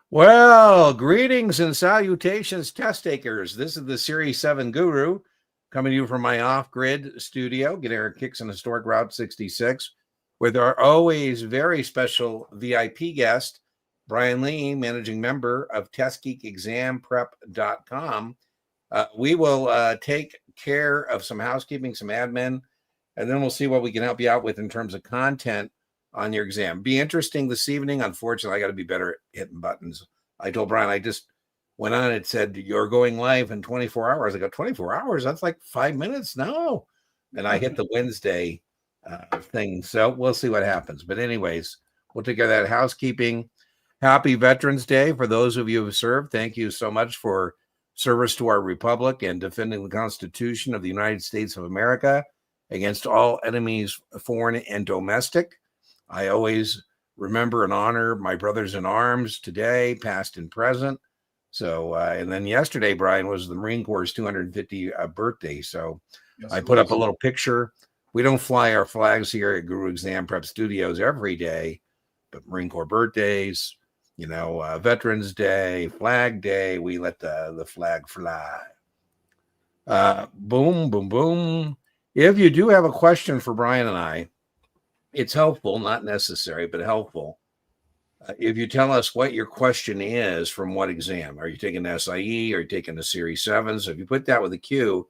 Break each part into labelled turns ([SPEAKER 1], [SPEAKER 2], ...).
[SPEAKER 1] Well, greetings and salutations, test takers. This is the Series 7 Guru coming to you from my off-grid studio, getting our kicks on historic Route 66, with our always very special VIP guest, Brian Lee, managing member of TestGeekExamPrep.com. We will take care of some housekeeping, some admin, and then we'll see what we can help you out with in terms of content on your exam. Be interesting this evening. Unfortunately, I got to be better at hitting buttons. I told Brian, I just went on. It said, you're going live in 24 hours. I go, 24 hours? That's like 5 minutes? No. And I hit the Wednesday thing. So we'll see what happens. But anyways, we'll take care of that housekeeping. Happy Veterans Day for those of you who have served. Thank you so much for service to our republic and defending the Constitution of the United States of America against all enemies, foreign and domestic. I always remember and honor my brothers in arms today, past and present. So, and then yesterday, Brian, was the Marine Corps' 250th birthday. So yes, I put up a little picture. We don't fly our flags here at Guru Exam Prep Studios every day, but Marine Corps birthdays, Veterans Day, Flag Day, we let the flag fly. Boom, boom, boom. If you do have a question for Brian and I, it's helpful, not necessary, but helpful. If you tell us what your question is from what exam. Are you taking the SIE? Are you taking the Series 7? So if you put that with a Q,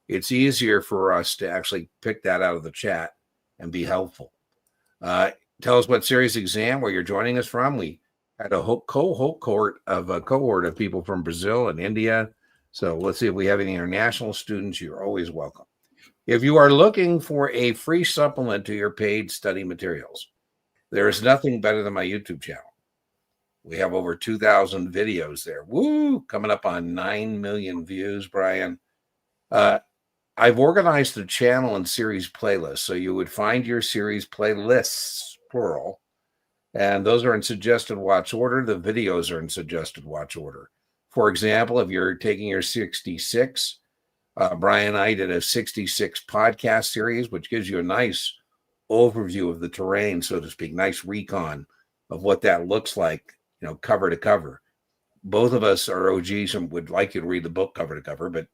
[SPEAKER 1] it's easier for us to actually pick that out of the chat and be helpful. Tell us what series exam, where you're joining us from. We had a cohort of people from Brazil and India. So let's see if we have any international students. You're always welcome. If you are looking for a free supplement to your paid study materials, there is nothing better than my YouTube channel. We have over 2,000 videos there. Woo! Coming up on 9 million views, Brian. I've organized the channel in series playlists. So you would find your series playlists, plural, and those are in suggested watch order. The videos are in suggested watch order. For example, if you're taking your 66, Brian and I did a 66 podcast series, which gives you a nice overview of the terrain, so to speak, nice recon of what that looks like, cover to cover. Both of us are OGs and would like you to read the book cover to cover, but,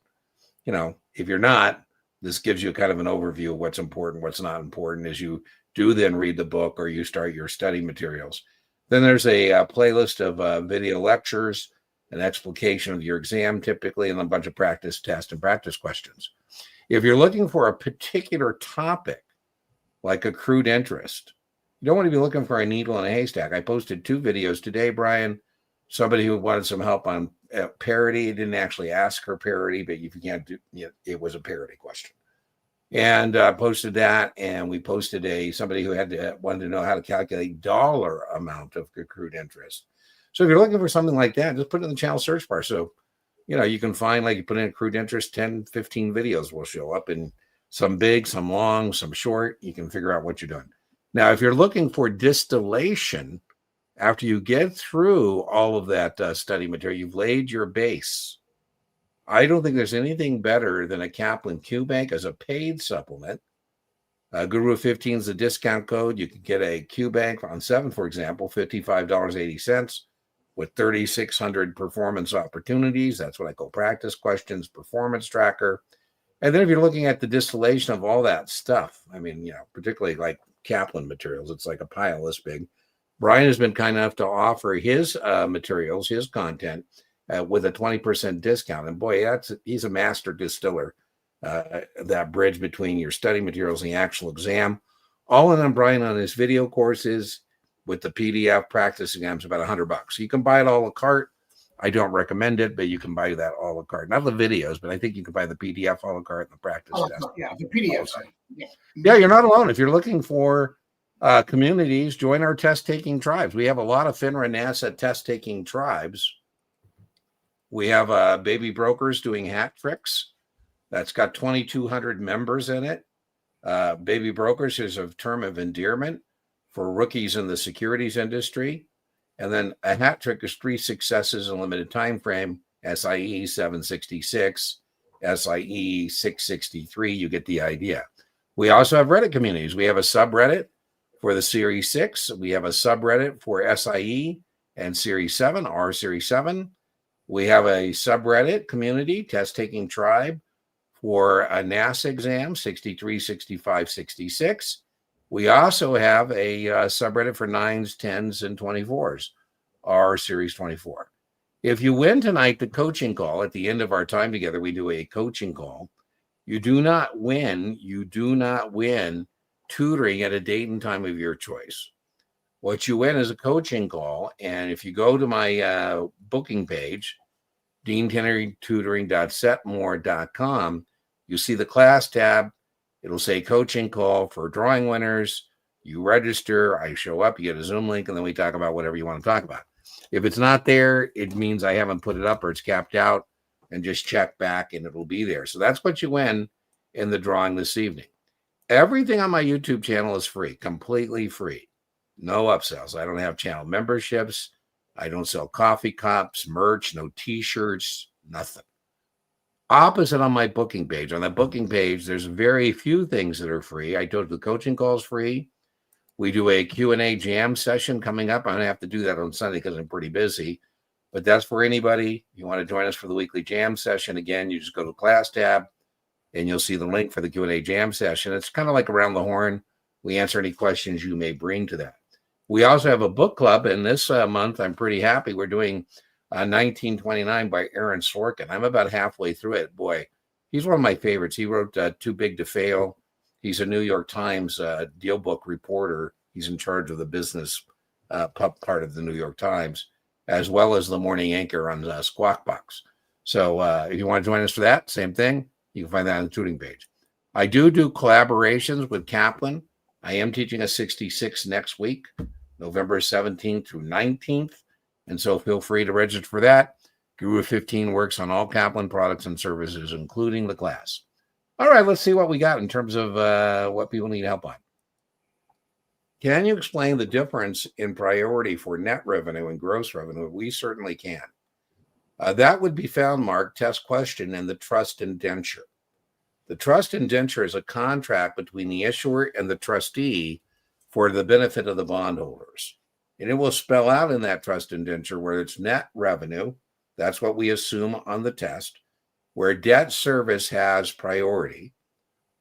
[SPEAKER 1] if you're not, this gives you kind of an overview of what's important, what's not important as you do then read the book or you start your study materials. Then there's a playlist of video lectures, an explication of your exam typically, and a bunch of practice tests and practice questions. If you're looking for a particular topic, like accrued interest, you don't want to be looking for a needle in a haystack. I posted 2 videos today, Brian. Somebody who wanted some help on parity didn't actually ask her parity, but if you can't do it, was a parity question. And posted that, and we posted somebody who wanted to know how to calculate dollar amount of accrued interest. So if you're looking for something like that, just put it in the channel search bar. So, you can find, like, you put in accrued interest, 10, 15 videos will show up, and some big, some long, some short. You can figure out what you're doing. Now, if you're looking for distillation, after you get through all of that study material, you've laid your base. I don't think there's anything better than a Kaplan Q Bank as a paid supplement. Guru 15 is the discount code. You can get a Q Bank on 7, for example, $55.80 with 3,600 performance opportunities. That's what I call practice questions, performance tracker. And then if you're looking at the distillation of all that stuff, particularly like Kaplan materials, it's like a pile this big. Brian has been kind enough to offer his materials, his content, with a 20% discount. And boy, he's a master distiller, that bridge between your study materials and the actual exam. All in on Brian on his video courses with the PDF practice exams, about $100. So you can buy it a la carte. I don't recommend it, but you can buy that a la carte. Not the videos, but I think you can buy the PDF a la carte and the practice test.
[SPEAKER 2] Yeah, the PDFs.
[SPEAKER 1] Yeah, you're not alone. If you're looking for communities, join our test-taking tribes. We have a lot of FINRA NASAA test-taking tribes. We have Baby Brokers doing hat tricks. That's got 2,200 members in it. Baby Brokers is a term of endearment for rookies in the securities industry. And then a hat trick is 3 successes in a limited time frame, SIE 766, SIE 663. You get the idea. We also have Reddit communities. We have a subreddit for the Series 6. We have a subreddit for SIE, and Series 7, R Series 7. We have a subreddit community, test taking tribe for a NASA exam, 63, 65, 66. We also have a subreddit for 9s, 10s, and 24s, R Series 24. If you win tonight, the coaching call, at the end of our time together, we do a coaching call. You do not win tutoring at a date and time of your choice. What you win is a coaching call. And if you go to my booking page, deankennedytutoring.setmore.com, you see the class tab. It'll say coaching call for drawing winners. You register, I show up, you get a Zoom link, and then we talk about whatever you want to talk about. If it's not there, it means I haven't put it up or it's capped out, and just check back and it'll be there. So that's what you win in the drawing this evening. Everything on my YouTube channel is free, completely free. No upsells. I don't have channel memberships. I don't sell coffee cups, merch, no t-shirts, nothing. Opposite on my booking page. On that booking page, there's very few things that are free. I told you the coaching call is free. We do a Q&A jam session coming up. I'm going to have to do that on Sunday because I'm pretty busy. But that's for anybody. You want to join us for the weekly jam session. Again, you just go to the class tab and you'll see the link for the Q&A jam session. It's kind of like around the horn. We answer any questions you may bring to that. We also have a book club, and this month I'm pretty happy. We're doing 1929 by Aaron Sorkin. I'm about halfway through it. Boy, he's one of my favorites. He wrote Too Big to Fail. He's a New York Times deal book reporter. He's in charge of the business part of the New York Times, as well as the morning anchor on Squawk Box. So if you want to join us for that, same thing. You can find that on the tutoring page. I do collaborations with Kaplan. I am teaching a 66 next week, November 17th through 19th. And so feel free to register for that. Guru 15 works on all Kaplan products and services, including the class. All right, let's see what we got in terms of what people need help on. Can you explain the difference in priority for net revenue and gross revenue? We certainly can. That would be found, Mark, test question in the trust indenture. The trust indenture is a contract between the issuer and the trustee for the benefit of the bondholders. And it will spell out in that trust indenture where it's net revenue, that's what we assume on the test, where debt service has priority,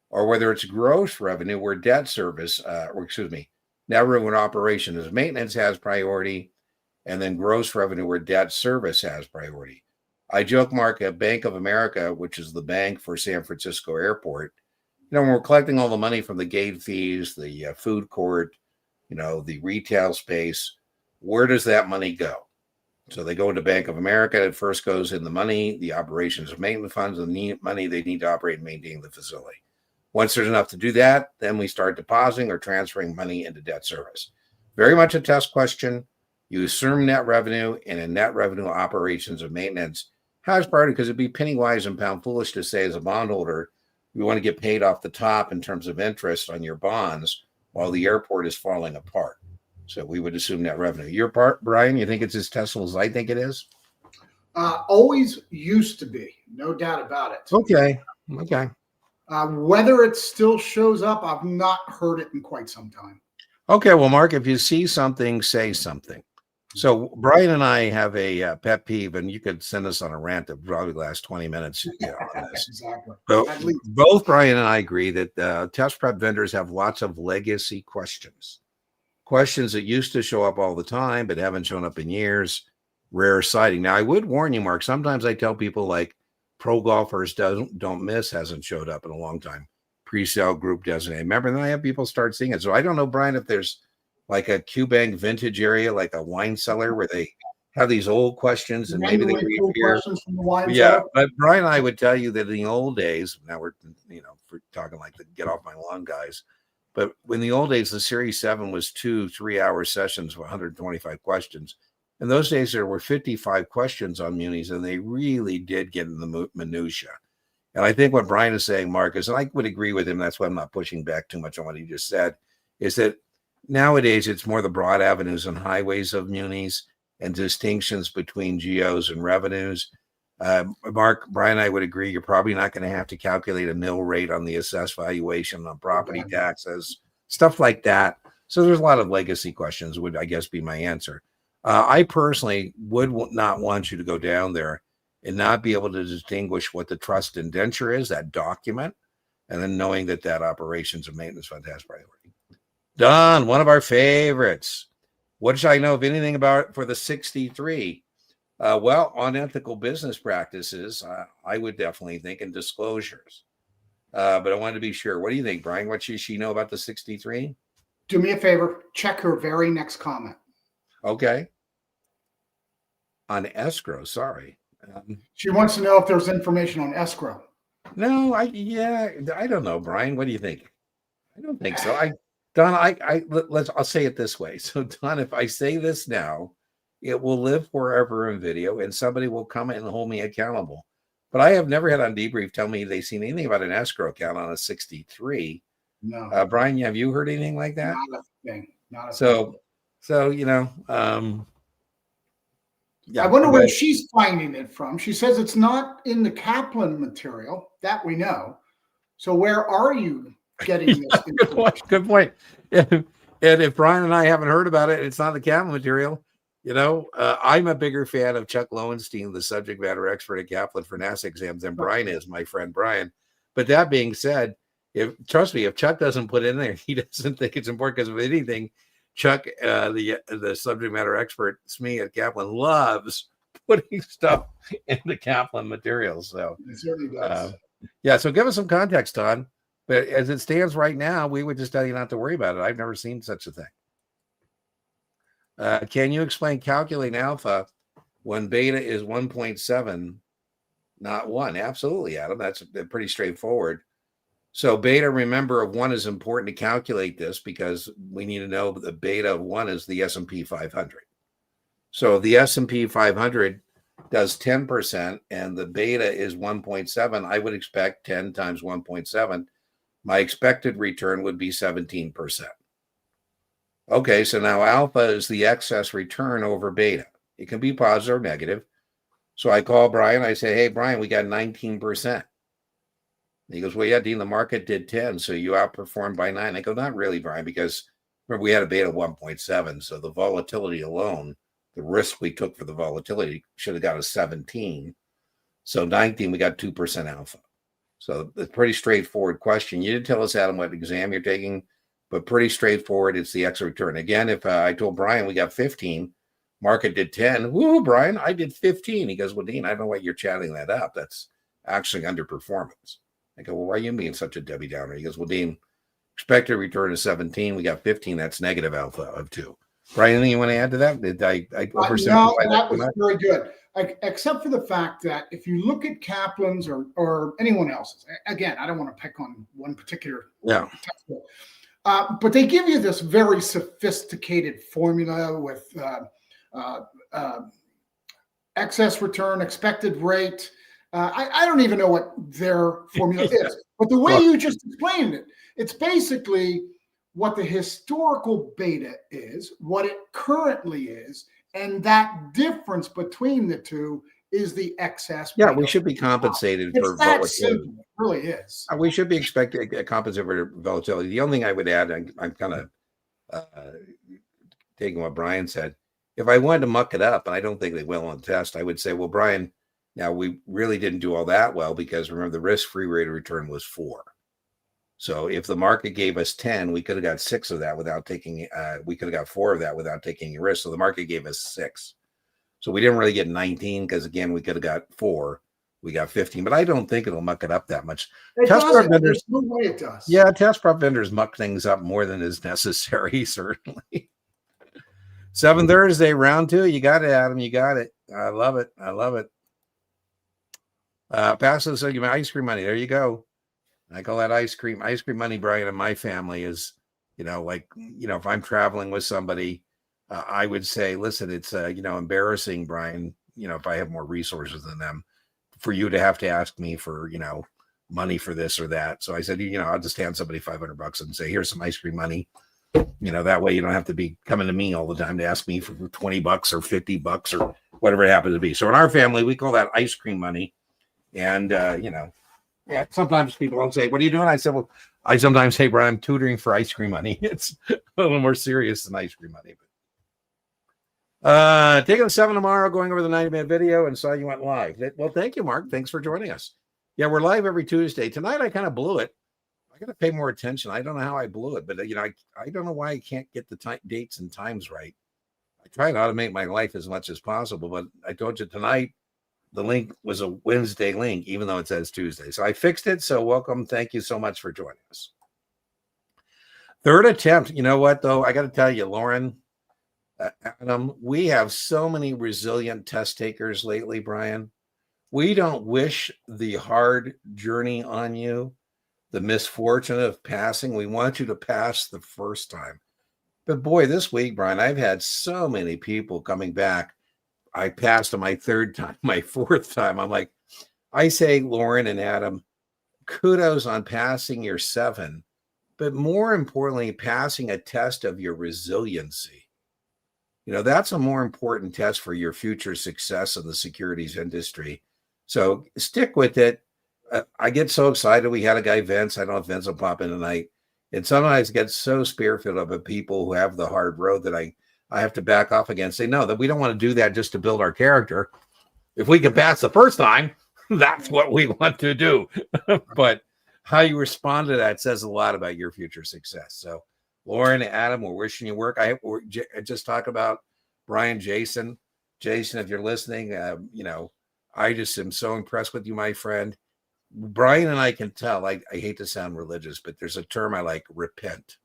[SPEAKER 1] or whether it's gross revenue where debt service, net revenue and operation is maintenance has priority, and then gross revenue where debt service has priority. I joke, Mark, at Bank of America, which is the bank for San Francisco Airport, when we're collecting all the money from the gate fees, the food court, the retail space, where does that money go? So they go into Bank of America. It first goes in the money, the operations of maintenance funds, and the money they need to operate and maintain the facility. Once there's enough to do that, then we start depositing or transferring money into debt service. Very much a test question. You assume net revenue, and in net revenue operations of maintenance has priority because it'd be penny wise and pound foolish to say as a bondholder, we want to get paid off the top in terms of interest on your bonds while the airport is falling apart. So we would assume net revenue. Your part, Brian, you think it's as testable as I think it is?
[SPEAKER 2] Always used to be, no doubt about it.
[SPEAKER 1] Okay.
[SPEAKER 2] Whether it still shows up, I've not heard it in quite some time.
[SPEAKER 1] Okay, well, Mark, if you see something, say something. So Brian and I have a pet peeve, and you could send us on a rant that probably lasts 20 minutes.
[SPEAKER 2] Exactly.
[SPEAKER 1] So both Brian and I agree that test prep vendors have lots of legacy questions that used to show up all the time, but haven't shown up in years, rare sighting. Now, I would warn you, Mark, sometimes I tell people like Pro Golfers Don't Miss hasn't showed up in a long time. Pre-sale group designated. Remember, then I have people start seeing it. So I don't know, Brian, if there's like a Q-Bank vintage area, like a wine cellar where they have these old questions and maybe they reappear. Yeah, but Brian, I would tell you that in the old days, now we're, we're talking like the get off my lawn guys, but in the old days, the Series 7 was 2-3 hour sessions with 125 questions. In those days, there were 55 questions on munis, and they really did get in the minutia. And I think what Brian is saying, Marcus, and I would agree with him, that's why I'm not pushing back too much on what he just said, is that nowadays it's more the broad avenues and highways of munis and distinctions between geos and revenues. Mark, Brian, I would agree. You're probably not going to have to calculate a mill rate on the assessed valuation on property taxes, stuff like that. So there's a lot of legacy questions would, I guess, be my answer. I personally would not want you to go down there and not be able to distinguish what the trust indenture is, that document, and then knowing that that operations and maintenance fund has priority. Don, one of our favorites. What should I know, if anything, about for the 63? Well, unethical business practices, I would definitely think, in disclosures. But I wanted to be sure. What do you think, Brian? What should she know about the 63?
[SPEAKER 2] Do me a favor, check her very next comment.
[SPEAKER 1] Okay. On escrow, sorry.
[SPEAKER 2] She wants to know if there's information on escrow.
[SPEAKER 1] No, I don't know, Brian. What do you think? I don't think so. Don, I'll say it this way. So, Don, if I say this now, it will live forever in video, and somebody will come and hold me accountable. But I have never had on debrief tell me they've seen anything about an escrow account on a 63.
[SPEAKER 2] No.
[SPEAKER 1] Brian, have you heard anything like that?
[SPEAKER 2] Not a thing. Not a
[SPEAKER 1] So, yeah.
[SPEAKER 2] I wonder where she's finding it from. She says it's not in the Kaplan material, that we know. So where are you getting this?
[SPEAKER 1] Good point. And if Brian and I haven't heard about it, it's not the Kaplan material. I'm a bigger fan of Chuck Lowenstein, the subject matter expert at Kaplan for NASA exams, than Brian is, my friend Brian. But that being said, trust me, if Chuck doesn't put in there, he doesn't think it's important, because if anything, Chuck, the subject matter expert, SME at Kaplan, loves putting stuff in the Kaplan materials. So
[SPEAKER 2] it certainly does.
[SPEAKER 1] So give us some context, Don. But as it stands right now, we would just tell you not to worry about it. I've never seen such a thing. Can you explain calculating alpha when beta is 1.7, not 1? Absolutely, Adam. That's pretty straightforward. So beta, remember, of 1 is important to calculate this, because we need to know the beta of 1 is the S&P 500. So if the S&P 500 does 10% and the beta is 1.7, I would expect 10 times 1.7. My expected return would be 17%. Okay, so now alpha is the excess return over beta. It can be positive or negative. So I call Brian. I say, hey, Brian, we got 19%. And he goes, well, yeah, Dean, the market did 10, so you outperformed by 9. I go, not really, Brian, because remember, we had a beta of 1.7. So the volatility alone, the risk we took for the volatility, should have got a 17. So 19, we got 2% alpha. So it's a pretty straightforward question. You didn't tell us, Adam, what exam you're taking, but pretty straightforward. It's the extra return. Again, if I told Brian we got 15, market did 10. Woo, Brian, I did 15. He goes, well, Dean, I don't know why you're chatting that up. That's actually underperformance. I go, well, why are you being such a Debbie Downer? He goes, well, Dean, expected return is 17. We got 15. That's negative alpha of 2. Brian, anything you want to add to that? Did I oversimplify
[SPEAKER 2] No, that was very good. Except for the fact that if you look at Kaplan's or anyone else's, again, I don't want to pick on one particular textbook, but they give you this very sophisticated formula with excess return, expected rate. I don't even know what their formula is, but the way you just explained it, it's basically what the historical beta is, what it currently is, and that difference between the two is the excess.
[SPEAKER 1] Yeah, we should be compensated for volatility.
[SPEAKER 2] It really is.
[SPEAKER 1] We should be expecting compensated for volatility. The only thing I would add, I'm kind of taking what Brian said. If I wanted to muck it up, and I don't think they will on the test, I would say, well, Brian, now we really didn't do all that well, because remember, the risk-free rate of return was 4. So if the market gave us 10, we could have got 6 of that without taking, we could have got 4 of that without taking a risk. So the market gave us 6. So we didn't really get 19, because again, we could have got 4. We got 15, but I don't think it'll muck it up that much.
[SPEAKER 2] Test prep vendors, no way it does.
[SPEAKER 1] Yeah, test prep vendors muck things up more than is necessary, certainly. 7 Thursday, round 2. You got it, Adam. You got it. I love it. I love it. Pass this ice cream money. There you go. I call that ice cream money, Brian, in my family is, if I'm traveling with somebody, I would say, listen, it's, embarrassing, Brian, if I have more resources than them, for you to have to ask me for, money for this or that. So I said, I'll just hand somebody $500 and say, here's some ice cream money. That way you don't have to be coming to me all the time to ask me for $20 or $50 or whatever it happens to be. So in our family, we call that ice cream money. And, yeah, sometimes people will say, what are you doing? I said, well, I sometimes say, Brian, I'm tutoring for ice cream money. It's a little more serious than ice cream money. Taking a 7 tomorrow, going over the 90-minute video, and saw you went live. Well, thank you, Mark. Thanks for joining us. Yeah, we're live every Tuesday. Tonight, I kind of blew it. I got to pay more attention. I don't know how I blew it, but I don't know why I can't get the dates and times right. I try to automate my life as much as possible, but I told you tonight the link was a Wednesday link, even though it says Tuesday. So I fixed it. So welcome. Thank you so much for joining us. Third attempt. You know what, though? I got to tell you, Lauren, Adam, we have so many resilient test takers lately, Brian. We don't wish the hard journey on you, the misfortune of passing. We want you to pass the first time. But boy, this week, Brian, I've had so many people coming back. I passed on my third time, my fourth time. I'm like, I say, Lauren and Adam, kudos on passing your 7, but more importantly, passing a test of your resiliency. You know, that's a more important test for your future success in the securities industry. So stick with it. I get so excited. We had a guy, Vince. I don't know if Vince will pop in tonight. And sometimes get so spear-filled of people who have the hard road that I have to back off again and say, no, that we don't want to do that just to build our character. If we can pass the first time, that's what we want to do. But how you respond to that says a lot about your future success. So Lauren, Adam, we're wishing you work. I just talked about Brian, Jason. Jason, if you're listening, I just am so impressed with you, my friend. Brian and I can tell, I hate to sound religious, but there's a term I like, repent.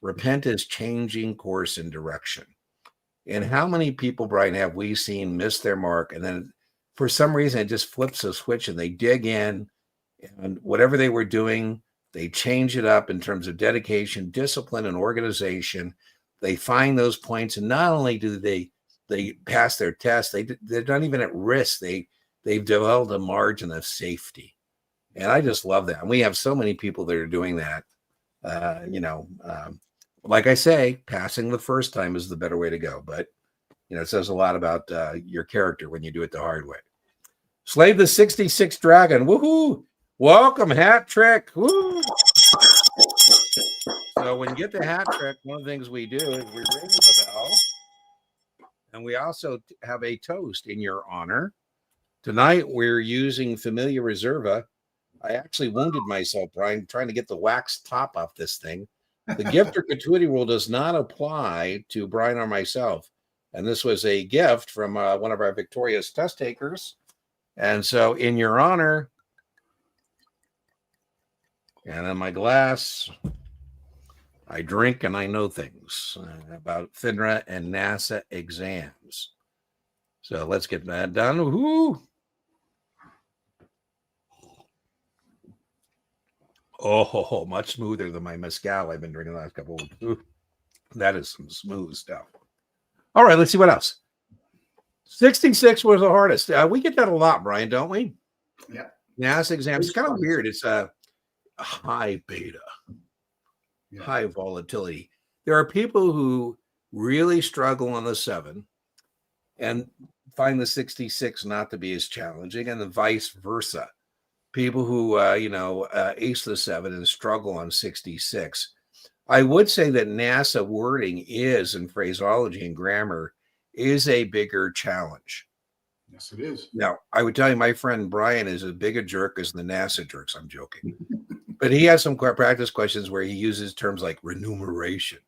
[SPEAKER 1] Repent is changing course and direction. And how many people, Brian, have we seen miss their mark? And then for some reason, it just flips a switch and they dig in, and whatever they were doing, they change it up in terms of dedication, discipline, and organization. They find those points. And not only do they pass their test, they're not even at risk. They've developed a margin of safety. And I just love that. And we have so many people that are doing that. Like I say, passing the first time is the better way to go. But, it says a lot about your character when you do it the hard way. Slave the 66 Dragon. Woohoo. Welcome, Hat Trick. Woo. So when you get the hat trick, one of the things we do is we ring the bell. And we also have a toast in your honor. Tonight, we're using Familia Reserva. I actually wounded myself, Brian, trying to get the wax top off this thing. The gift or gratuity rule does not apply to Brian or myself. And this was a gift from one of our victorious test takers. And so in your honor, and in my glass, I drink and I know things about FINRA and NASAA exams. So let's get that done. Woo-hoo. Oh, much smoother than my mezcal I've been drinking the last couple of weeks. Ooh, that is some smooth stuff. All right, let's see what else. 66 was the hardest. We get that a lot, Brian, don't we?
[SPEAKER 2] Yeah.
[SPEAKER 1] NASAA exams. It's kind of weird. It's a high beta, high volatility. There are people who really struggle on the 7 and find the 66 not to be as challenging, and the vice versa. People who, ace the 7 and struggle on 66. I would say that NASAA wording is, in phraseology and grammar, is a bigger challenge.
[SPEAKER 2] Yes, it is.
[SPEAKER 1] Now, I would tell you my friend Brian is as big a jerk as the NASA jerks. I'm joking. But he has some practice questions where he uses terms like remuneration.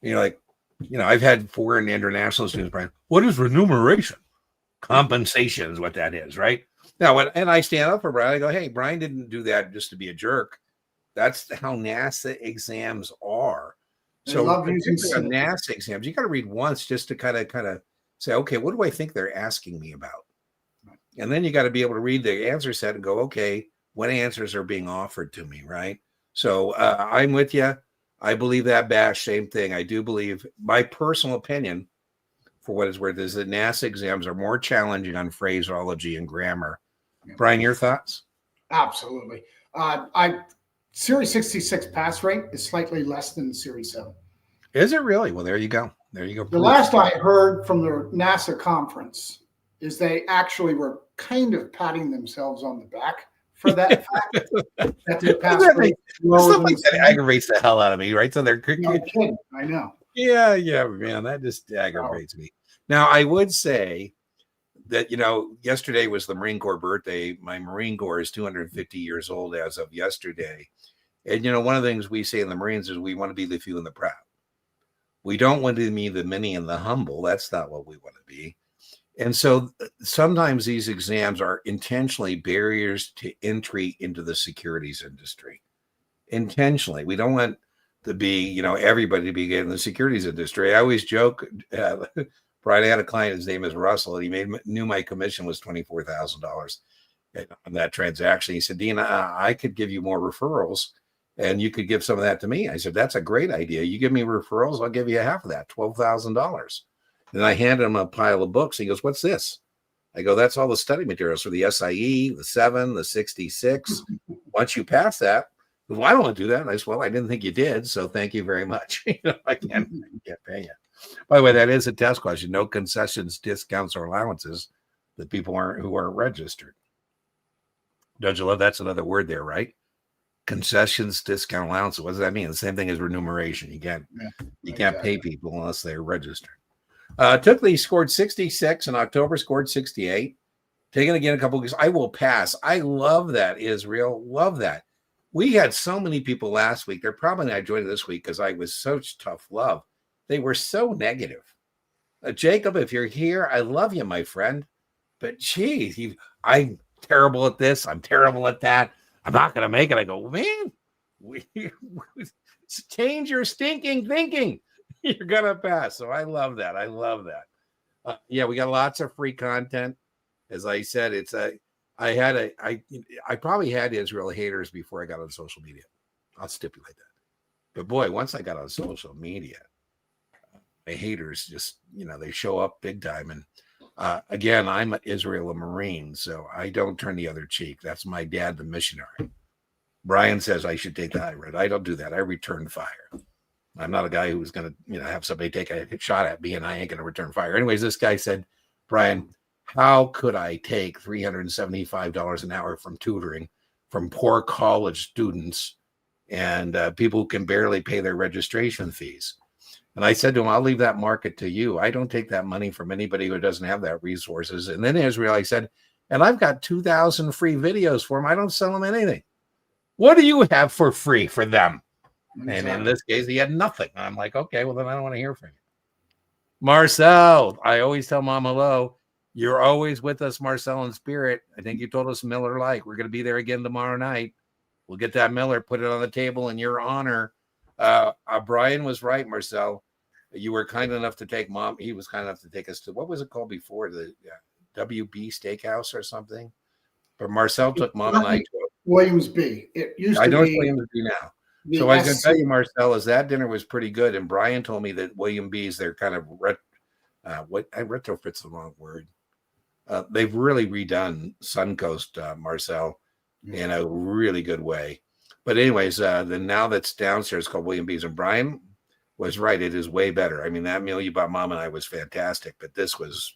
[SPEAKER 1] I've had foreign international students, Brian, what is remuneration? Compensation is what that is, right? Now, and I stand up for Brian. I go, hey, Brian didn't do that just to be a jerk. That's how NASAA exams are. So NASAA exams, you got to read once just to kind of say, okay, what do I think they're asking me about? And then you got to be able to read the answer set and go, okay, what answers are being offered to me, right? So I'm with you. I believe that, Bash, same thing. I do believe, my personal opinion, for what it's worth, is that NASAA exams are more challenging on phraseology and grammar. Yeah. Brian, your thoughts?
[SPEAKER 2] Absolutely. Series 66 pass rate is slightly less than Series 7.
[SPEAKER 1] Is it really? Well, there you go. There you go.
[SPEAKER 2] The last I heard from the NASA conference is they actually were kind of patting themselves on the back for that fact. That their pass rate
[SPEAKER 1] stuff like that aggravates the hell out of me, right? So they're
[SPEAKER 2] no kidding. I know.
[SPEAKER 1] Yeah, man, that just aggravates me. Now, I would say that, yesterday was the Marine Corps birthday. My Marine Corps is 250 years old as of yesterday. And, one of the things we say in the Marines is we want to be the few and the proud. We don't want to be the many and the humble. That's not what we want to be. And so sometimes these exams are intentionally barriers to entry into the securities industry. Intentionally. We don't want to be, everybody to be in the securities industry. I always joke, Brian, I had a client, his name is Russell, and he knew my commission was $24,000 on that transaction. He said, Dean, I could give you more referrals and you could give some of that to me. I said, that's a great idea. You give me referrals, I'll give you half of that, $12,000. Then I handed him a pile of books. He goes, what's this? I go, that's all the study materials for the SIE, the 7, the 66. Once you pass that, well, I don't want to do that. And I said, well, I didn't think you did. So thank you very much. I can't pay you. By the way, that is a test question. No concessions, discounts, or allowances that people who aren't registered. Don't you love that's another word there, right? Concessions, discount, allowances. What does that mean? The same thing as remuneration. You can't pay people unless they're registered. Tookley scored 66 in October, scored 68. Taking again a couple of weeks. I will pass. I love that, Israel. Love that. We had so many people last week. They're probably not joining this week because I was such tough love. They were so negative. Jacob, if you're here, I love you, my friend. But geez, I'm terrible at this. I'm terrible at that. I'm not going to make it. I go, man, change your stinking thinking. You're going to pass. So I love that. I love that. Yeah, we got lots of free content. As I said, I probably had Israel haters before I got on social media. I'll stipulate that. But boy, once I got on social media, my haters just, they show up big time. And again, I'm Israel a Marine, so I don't turn the other cheek. That's my dad, the missionary. Brian says I should take the high road. I don't do that. I return fire. I'm not a guy who's going to, have somebody take a shot at me and I ain't going to return fire. Anyways, this guy said, Brian, how could I take $375 an hour from tutoring from poor college students and people who can barely pay their registration fees? And I said to him, I'll leave that market to you. I don't take that money from anybody who doesn't have that resources. And then Israel, I said, and I've got 2,000 free videos for them. I don't sell them anything. What do you have for free for them? Exactly. And in this case, he had nothing. I'm like, okay, well, then I don't want to hear from you. Marcel, I always tell Mom hello. You're always with us, Marcel, in spirit. I think you told us Miller Lite. We're going to be there again tomorrow night. We'll get that Miller, put it on the table in your honor. Brian was right, Marcel. You were kind enough to take Mom. He was kind enough to take us to, what was it called before? The WB Steakhouse or something? But Marcel took Mom and I to it.
[SPEAKER 2] Williams B. It used to be.
[SPEAKER 1] I know it's Williams B now. So I was going to tell you, Marcel, is that dinner was pretty good. And Brian told me that William B's, they're kind of retrofit's the wrong word. They've really redone Suncoast, Marcel, in a really good way. But anyways, the now that's downstairs called William B's, and Brian was right. It is way better. I mean, that meal you bought Mom and I was fantastic, but this was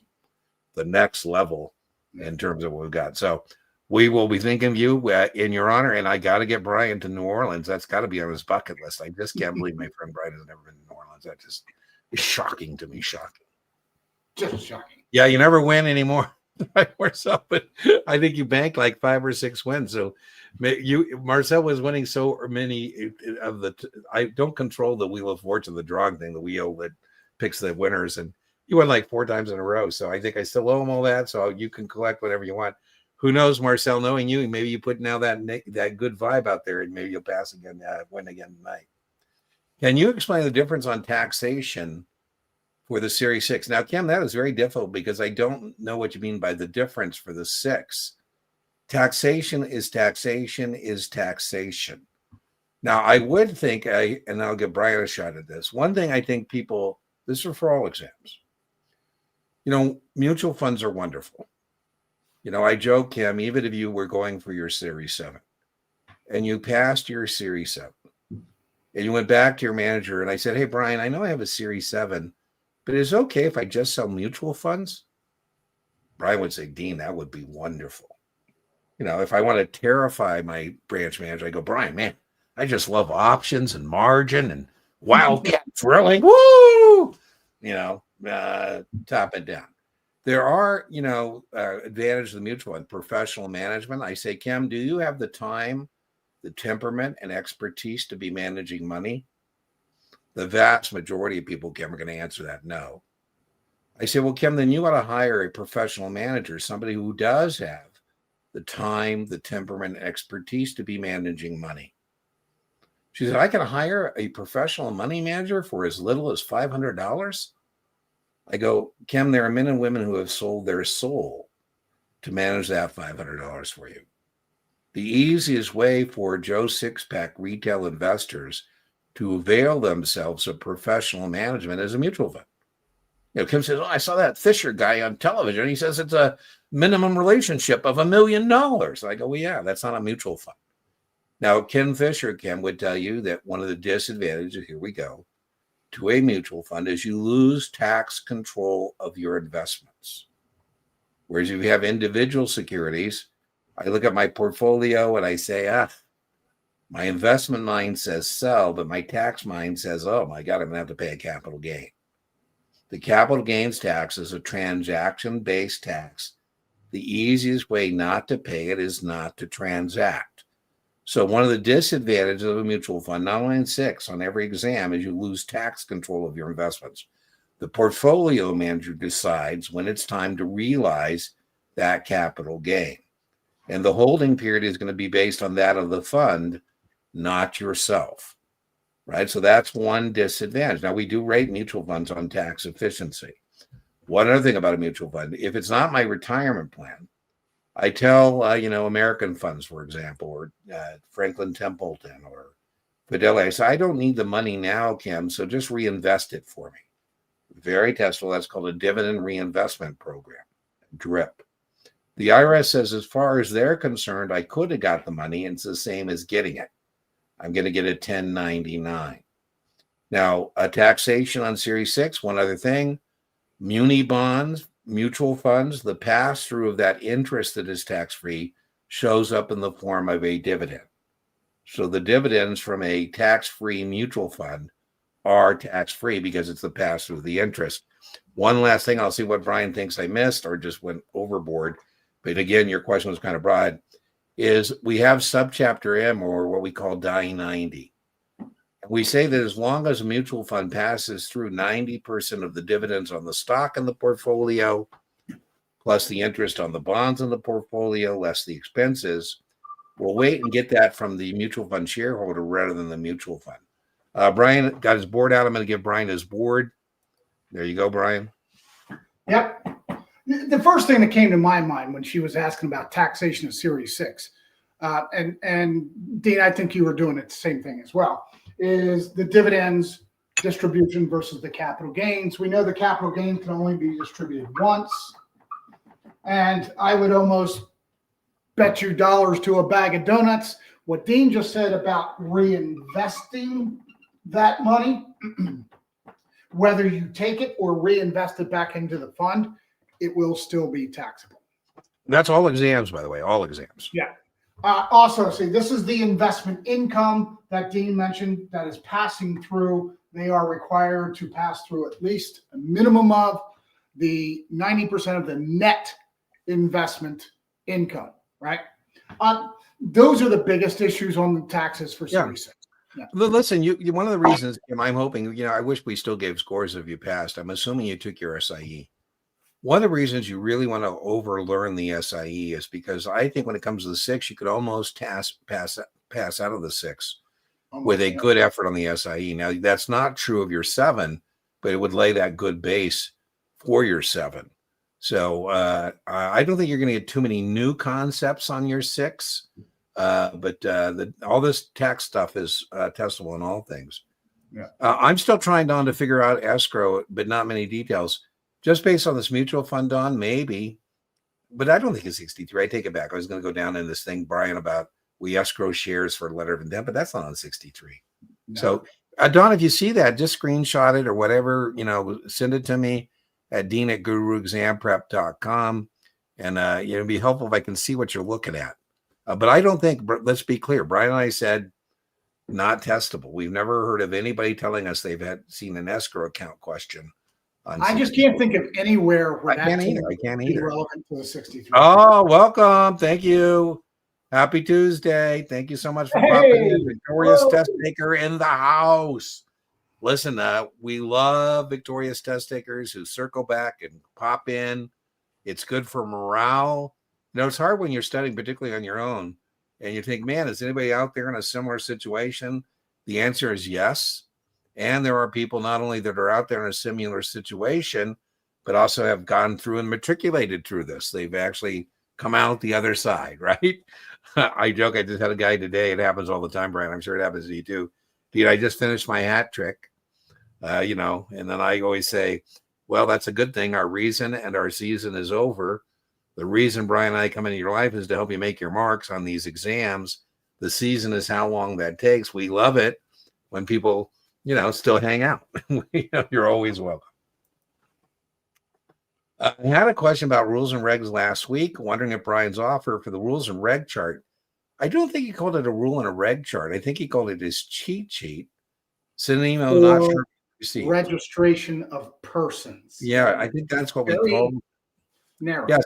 [SPEAKER 1] the next level in terms of what we've got. So we will be thinking of you in your honor, and I got to get Brian to New Orleans. That's got to be on his bucket list. I just can't believe my friend Brian has never been to New Orleans. That just is shocking to me. Shocking.
[SPEAKER 2] Just shocking.
[SPEAKER 1] Yeah, you never win anymore. Marcel, but I think you banked like 5 or 6 wins. So Marcel was winning so many of the. I don't control the Wheel of Fortune, the drawing thing, the wheel that picks the winners, and he won like 4 times in a row. So I think I still owe him all that. So you can collect whatever you want. Who knows, Marcel? Knowing you, maybe you put now that good vibe out there, and maybe you'll pass again, win again tonight. Can you explain the difference on taxation for the Series 6? Now, Kim, that is very difficult because I don't know what you mean by the difference for the 6. Taxation is taxation is taxation. Now, I would think, and I'll give Brian a shot at this. One thing I think people, this is for all exams. Mutual funds are wonderful. I joke, Kim, even if you were going for your Series 7 and you passed your Series 7 and you went back to your manager and I said, hey, Brian, I know I have a Series 7, but is it okay if I just sell mutual funds? Brian would say, Dean, that would be wonderful. If I want to terrify my branch manager, I go, Brian, man, I just love options and margin and wildcat drilling. Woo! top it down. There are, advantages of the mutual fund, professional management. I say, Kim, do you have the time, the temperament, and expertise to be managing money? The vast majority of people, Kim, are going to answer that no. I say, well, Kim, then you ought to hire a professional manager, somebody who does have the time, the temperament, and expertise to be managing money. She said, I can hire a professional money manager for as little as $500. I go, Kim, there are men and women who have sold their soul to manage that $500 for you. The easiest way for Joe Sixpack retail investors to avail themselves of professional management is a mutual fund. Kim says, I saw that Fisher guy on television. He says it's a minimum relationship of $1 million. I go, well, yeah, that's not a mutual fund. Now, Ken Fisher, Kim, would tell you that one of the disadvantages, here we go, to a mutual fund is you lose tax control of your investments. Whereas if you have individual securities, I look at my portfolio and I say, my investment mind says sell, but my tax mind says, oh my God, I'm going to have to pay a capital gain. The capital gains tax is a transaction-based tax. The easiest way not to pay it is not to transact. So one of the disadvantages of a mutual fund, not only in 6 on every exam, is you lose tax control of your investments. The portfolio manager decides when it's time to realize that capital gain. And the holding period is going to be based on that of the fund, not yourself. Right? So that's one disadvantage. Now, we do rate mutual funds on tax efficiency. One other thing about a mutual fund, if it's not my retirement plan, I tell, American funds, for example, or Franklin Templeton or Fidelity, I say, I don't need the money now, Kim, so just reinvest it for me. Very testable. That's called a dividend reinvestment program, DRIP. The IRS says, as far as they're concerned, I could have got the money, and it's the same as getting it. I'm going to get a 1099. Now, a taxation on Series 6, one other thing, muni bonds, mutual funds, the pass-through of that interest that is tax-free shows up in the form of a dividend. So the dividends from a tax-free mutual fund are tax-free because it's the pass-through of the interest. One last thing, I'll see what Brian thinks I missed or just went overboard. But again, your question was kind of broad, is we have subchapter M, or what we call DI 90. We say that as long as a mutual fund passes through 90% of the dividends on the stock in the portfolio, plus the interest on the bonds in the portfolio, less the expenses, we'll wait and get that from the mutual fund shareholder rather than the mutual fund. Brian got his board out. I'm going to give Brian his board. There you go, Brian.
[SPEAKER 2] Yep. The first thing that came to my mind when she was asking about taxation of Series 6, and Dean, I think you were doing it the same thing as well, is the dividends distribution versus the capital gains. We know the capital gain can only be distributed once. And I would almost bet you dollars to a bag of donuts. What Dean just said about reinvesting that money, whether you take it or reinvest it back into the fund, it will still be taxable.
[SPEAKER 1] That's all exams, by the way, all exams.
[SPEAKER 2] Yeah. Also, see, this is the investment income that Dean mentioned that is passing through. They are required to pass through at least a minimum of the 90% of the net investment income, right? Those are the biggest issues on the taxes for Series 6. Yeah.
[SPEAKER 1] Listen, you one of the reasons I'm hoping, I wish we still gave scores if you passed. I'm assuming you took your SIE. One of the reasons you really want to overlearn the SIE is because I think when it comes to the 6, you could almost pass out of the 6 with a good effort on the SIE. Now, that's not true of your 7, but it would lay that good base for your 7. So I don't think you're going to get too many new concepts on your 6, but all this tax stuff is testable in all things.
[SPEAKER 2] Yeah.
[SPEAKER 1] I'm still trying, Don, to figure out escrow, but not many details. Just based on this mutual fund, Don, maybe, but I don't think it's 63. I take it back. I was going to go down in this thing, Brian, about we escrow shares for a letter of intent, but that's not on 63. No. So, Don, if you see that, just screenshot it or whatever, send it to me at dean@guruexamprep.com. And it'd be helpful if I can see what you're looking at. But I don't think, let's be clear, Brian and I said not testable. We've never heard of anybody telling us they've seen an escrow account question
[SPEAKER 2] I just can't think of anywhere where
[SPEAKER 1] I can't
[SPEAKER 2] that
[SPEAKER 1] either. I can't
[SPEAKER 2] be
[SPEAKER 1] either.
[SPEAKER 2] relevant to the 63.
[SPEAKER 1] Oh, welcome. Thank you. Happy Tuesday. Thank you so much for popping in. Victorious Test Taker in the house. Listen, we love victorious test takers who circle back and pop in. It's good for morale. You know, it's hard when you're studying, particularly on your own, and you think, man, is anybody out there in a similar situation? The answer is yes. And there are people not only that are out there in a similar situation, but also have gone through and matriculated through this. They've actually come out the other side, right? I joke, I just had a guy today. It happens all the time, Brian. I'm sure it happens to you too. Dude, I just finished my hat trick. You know, and then I always say, well, that's a good thing. Our reason and our season is over. The reason Brian and I come into your life is to help you make your marks on these exams. The season is how long that takes. We love it when people, you know, still hang out. You're always welcome. I had a question about rules and regs last week, wondering if Brian's offer for the rules and reg chart. I don't think he called it a rule and a reg chart. I think he called it his cheat sheet. Send an email, not sure.
[SPEAKER 2] Registration of persons.
[SPEAKER 1] Yeah, I think that's what we call them.
[SPEAKER 2] Narrow.
[SPEAKER 1] Yeah,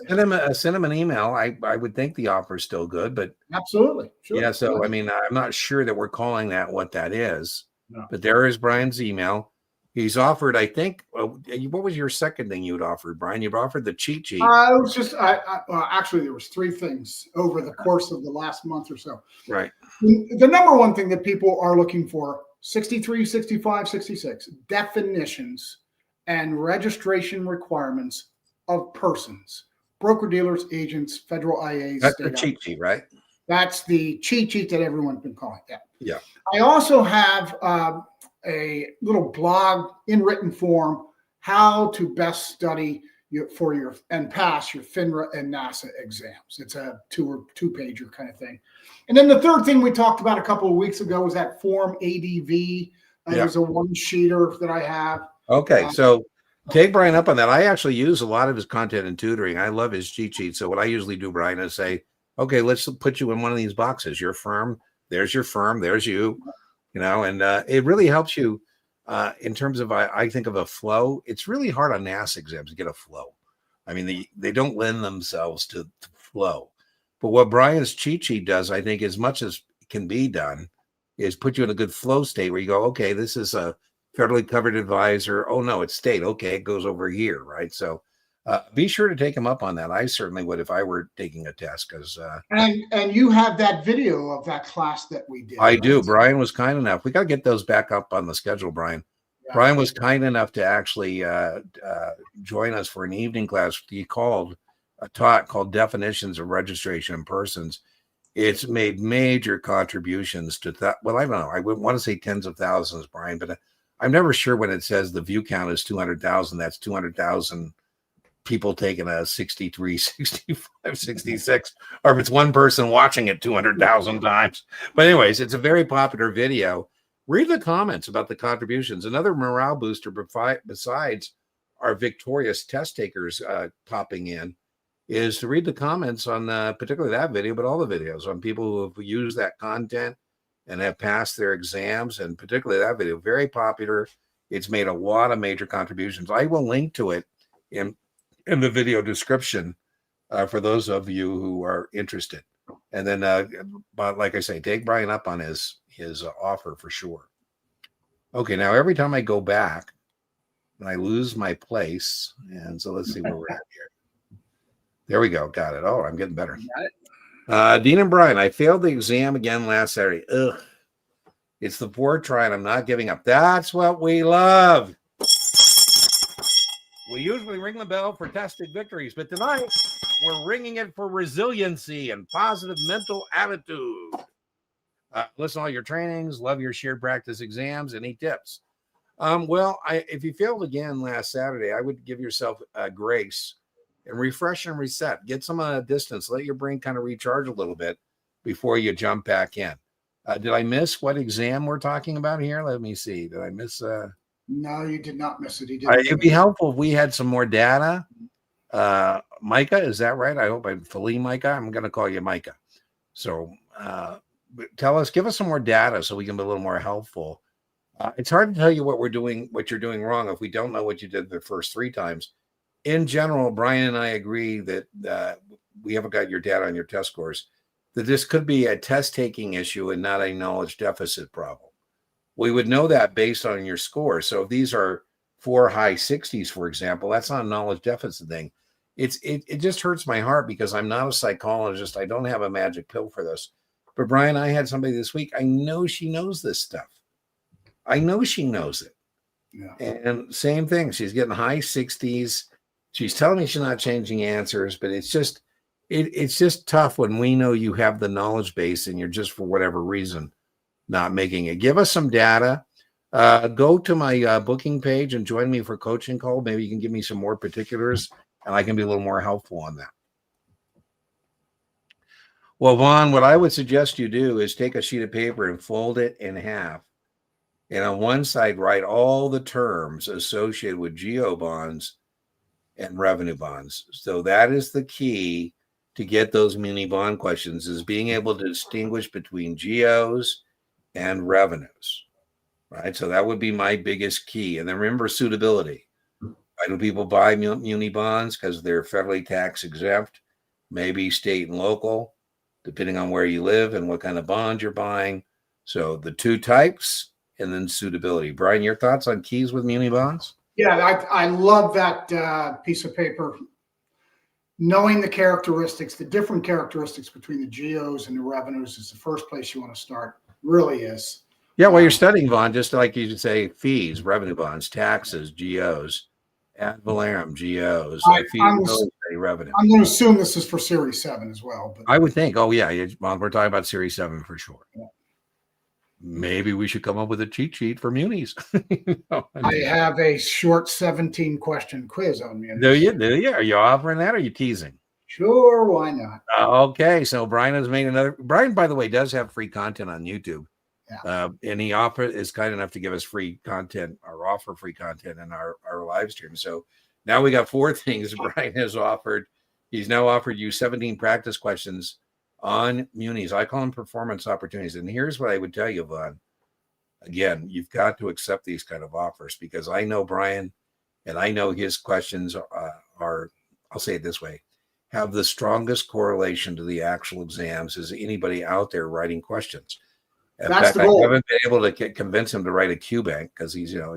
[SPEAKER 1] send him an email. I would think the offer is still good, but
[SPEAKER 2] absolutely. Sure.
[SPEAKER 1] Yeah, so I mean, I'm not sure that we're calling that what that is.
[SPEAKER 2] No.
[SPEAKER 1] But there is Brian's email. He's offered, I think, what was your second thing you'd offered, Brian? You've offered the cheat sheet.
[SPEAKER 2] It was just, actually, there was 3 things over the course of the last month or so.
[SPEAKER 1] Right.
[SPEAKER 2] The number one thing that people are looking for, 63, 65, 66, definitions and registration requirements of persons, broker-dealers, agents, federal IAs.
[SPEAKER 1] That's the cheat sheet, right?
[SPEAKER 2] That's the cheat sheet that everyone's been calling it.
[SPEAKER 1] Yeah.
[SPEAKER 2] I also have a little blog in written form, how to best study and pass your FINRA and NASAA exams. It's a two-pager kind of thing. And then the third thing we talked about a couple of weeks ago was that form ADV. There's a one-sheeter that I have.
[SPEAKER 1] Okay, so take Brian up on that. I actually use a lot of his content in tutoring. I love his cheat sheet. So what I usually do, Brian, is say, okay, let's put you in one of these boxes. Your firm, there's your firm, there's you, you know, and it really helps you in terms of, I think of a flow. It's really hard on NASAA exams to get a flow. I mean, they don't lend themselves to flow. But what Brian's cheat sheet does, I think, as much as can be done, is put you in a good flow state where you go, okay, this is a federally covered advisor. Oh, no, it's state. Okay, it goes over here, right? So be sure to take him up on that. I certainly would if I were taking a test. Because
[SPEAKER 2] and you have that video of that class that we did.
[SPEAKER 1] I do. Brian was kind enough. We got to get those back up on the schedule, Brian. Yeah. Brian was kind enough to actually join us for an evening class he called Definitions of Registration in Persons. It's made major contributions to that. Well, I don't know. I wouldn't want to say tens of thousands, Brian, but I'm never sure when it says the view count is 200,000. That's 200,000 people taking a 63, 65, 66, or if it's one person watching it 200,000 times. But anyways, it's a very popular video. Read the comments about the contributions. Another morale booster besides our victorious test takers popping in is to read the comments on particularly that video, but all the videos on people who have used that content and have passed their exams, and particularly that video, very popular. It's made a lot of major contributions. I will link to it in the video description for those of you who are interested. And then, but like I say, take Brian up on his offer for sure. Okay, now every time I go back, I lose my place. And so let's see where we're at here. There we go. Got it. Oh, I'm getting better. Dean and Brian, I failed the exam again last Saturday. Ugh. It's the fourth try and I'm not giving up. That's what we love. We usually ring the bell for tested victories, but tonight we're ringing it for resiliency and positive mental attitude. Listen to all your trainings, love your shared practice exams. Any tips? Well, if you failed again last Saturday, I would give yourself grace and refresh and reset. Get some distance. Let your brain kind of recharge a little bit before you jump back in. Did I miss what exam we're talking about here? Let me see. Did I miss?
[SPEAKER 2] No, you did not miss it.
[SPEAKER 1] It'd be helpful if we had some more data. Micah, is that right? I hope I'm Philly Micah. I'm going to call you Micah. So give us some more data so we can be a little more helpful It's hard to tell you what you're doing wrong if we don't know what you did the first 3 times. In general, Brian and I agree that we haven't got your data on your test scores, that this could be a test taking issue and not a knowledge deficit problem. We would know that based on your score. So if these are 4 high 60s, for example, that's not a knowledge deficit thing. It just hurts my heart because I'm not a psychologist. I don't have a magic pill for this. But Brian, I had somebody this week. I know she knows this stuff. I know she knows it.
[SPEAKER 2] Yeah.
[SPEAKER 1] And same thing. She's getting high 60s. She's telling me she's not changing answers, but it's just tough when we know you have the knowledge base and you're just for whatever reason not making it. Give us some data. Go to my booking page and join me for a coaching call. Maybe you can give me some more particulars and I can be a little more helpful on that. Well, Vaughn, what I would suggest you do is take a sheet of paper and fold it in half. And on one side, write all the terms associated with GO bonds and revenue bonds. So that is the key to get those muni bond questions, is being able to distinguish between GOs and revenues, right? So that would be my biggest key. And then remember suitability. Why do people buy muni bonds? Because they're federally tax exempt, maybe state and local, depending on where you live and what kind of bond you're buying. So the 2 types, and then suitability. Brian, your thoughts on keys with muni bonds?
[SPEAKER 2] Yeah, I love that piece of paper. Knowing the characteristics, the different characteristics between the GOs and the revenues is the first place you want to start. Really is.
[SPEAKER 1] Yeah, well, you're studying, Vaughn, just like you should say fees, revenue bonds, taxes, GOs, ad valorem, GOs, revenue.
[SPEAKER 2] I'm going to assume this is for Series 7 as well. But
[SPEAKER 1] I would think, oh, yeah, we're talking about Series 7 for sure.
[SPEAKER 2] Yeah.
[SPEAKER 1] Maybe we should come up with a cheat sheet for munis.
[SPEAKER 2] I have a short 17-question quiz on munis.
[SPEAKER 1] Do you? Are you offering that or are you teasing?
[SPEAKER 2] Sure, why not?
[SPEAKER 1] Okay, so Brian has made another. Brian, by the way, does have free content on YouTube.
[SPEAKER 2] Yeah.
[SPEAKER 1] And he is kind enough to give us free content or offer free content in our live stream. So now we got 4 things Brian has offered. He's now offered you 17 practice questions on munis. I call them performance opportunities. And here's what I would tell you, Vaughn. Again, you've got to accept these kind of offers because I know Brian and I know his questions are, I'll say it this way, have the strongest correlation to the actual exams as anybody out there writing questions. In fact, I haven't been able to convince him to write a Q bank because he's got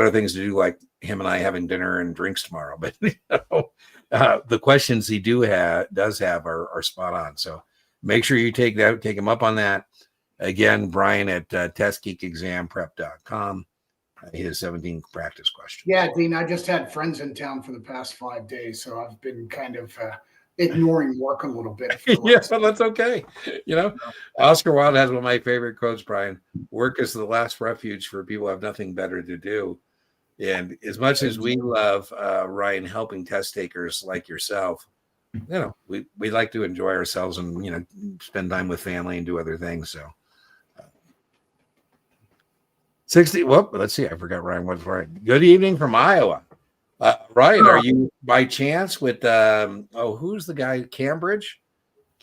[SPEAKER 1] other things to do, like him and I having dinner and drinks tomorrow. But the questions he does have are spot on. So make sure you take him up on that. Again, Brian at testgeekexamprep.com. He has 17 practice questions.
[SPEAKER 2] Yeah, Dean, I just had friends in town for the past 5 days, so I've been kind of ignoring work a little bit.
[SPEAKER 1] Yes, but that's okay. Oscar Wilde has one of my favorite quotes, Brian. Work is the last refuge for people who have nothing better to do. And as much as we love, Ryan, helping test takers like yourself, we like to enjoy ourselves and, spend time with family and do other things. So 60. Well, let's see. I forgot Ryan. What's Ryan? Good evening from Iowa. Ryan, are you by chance with, who's the guy? Cambridge?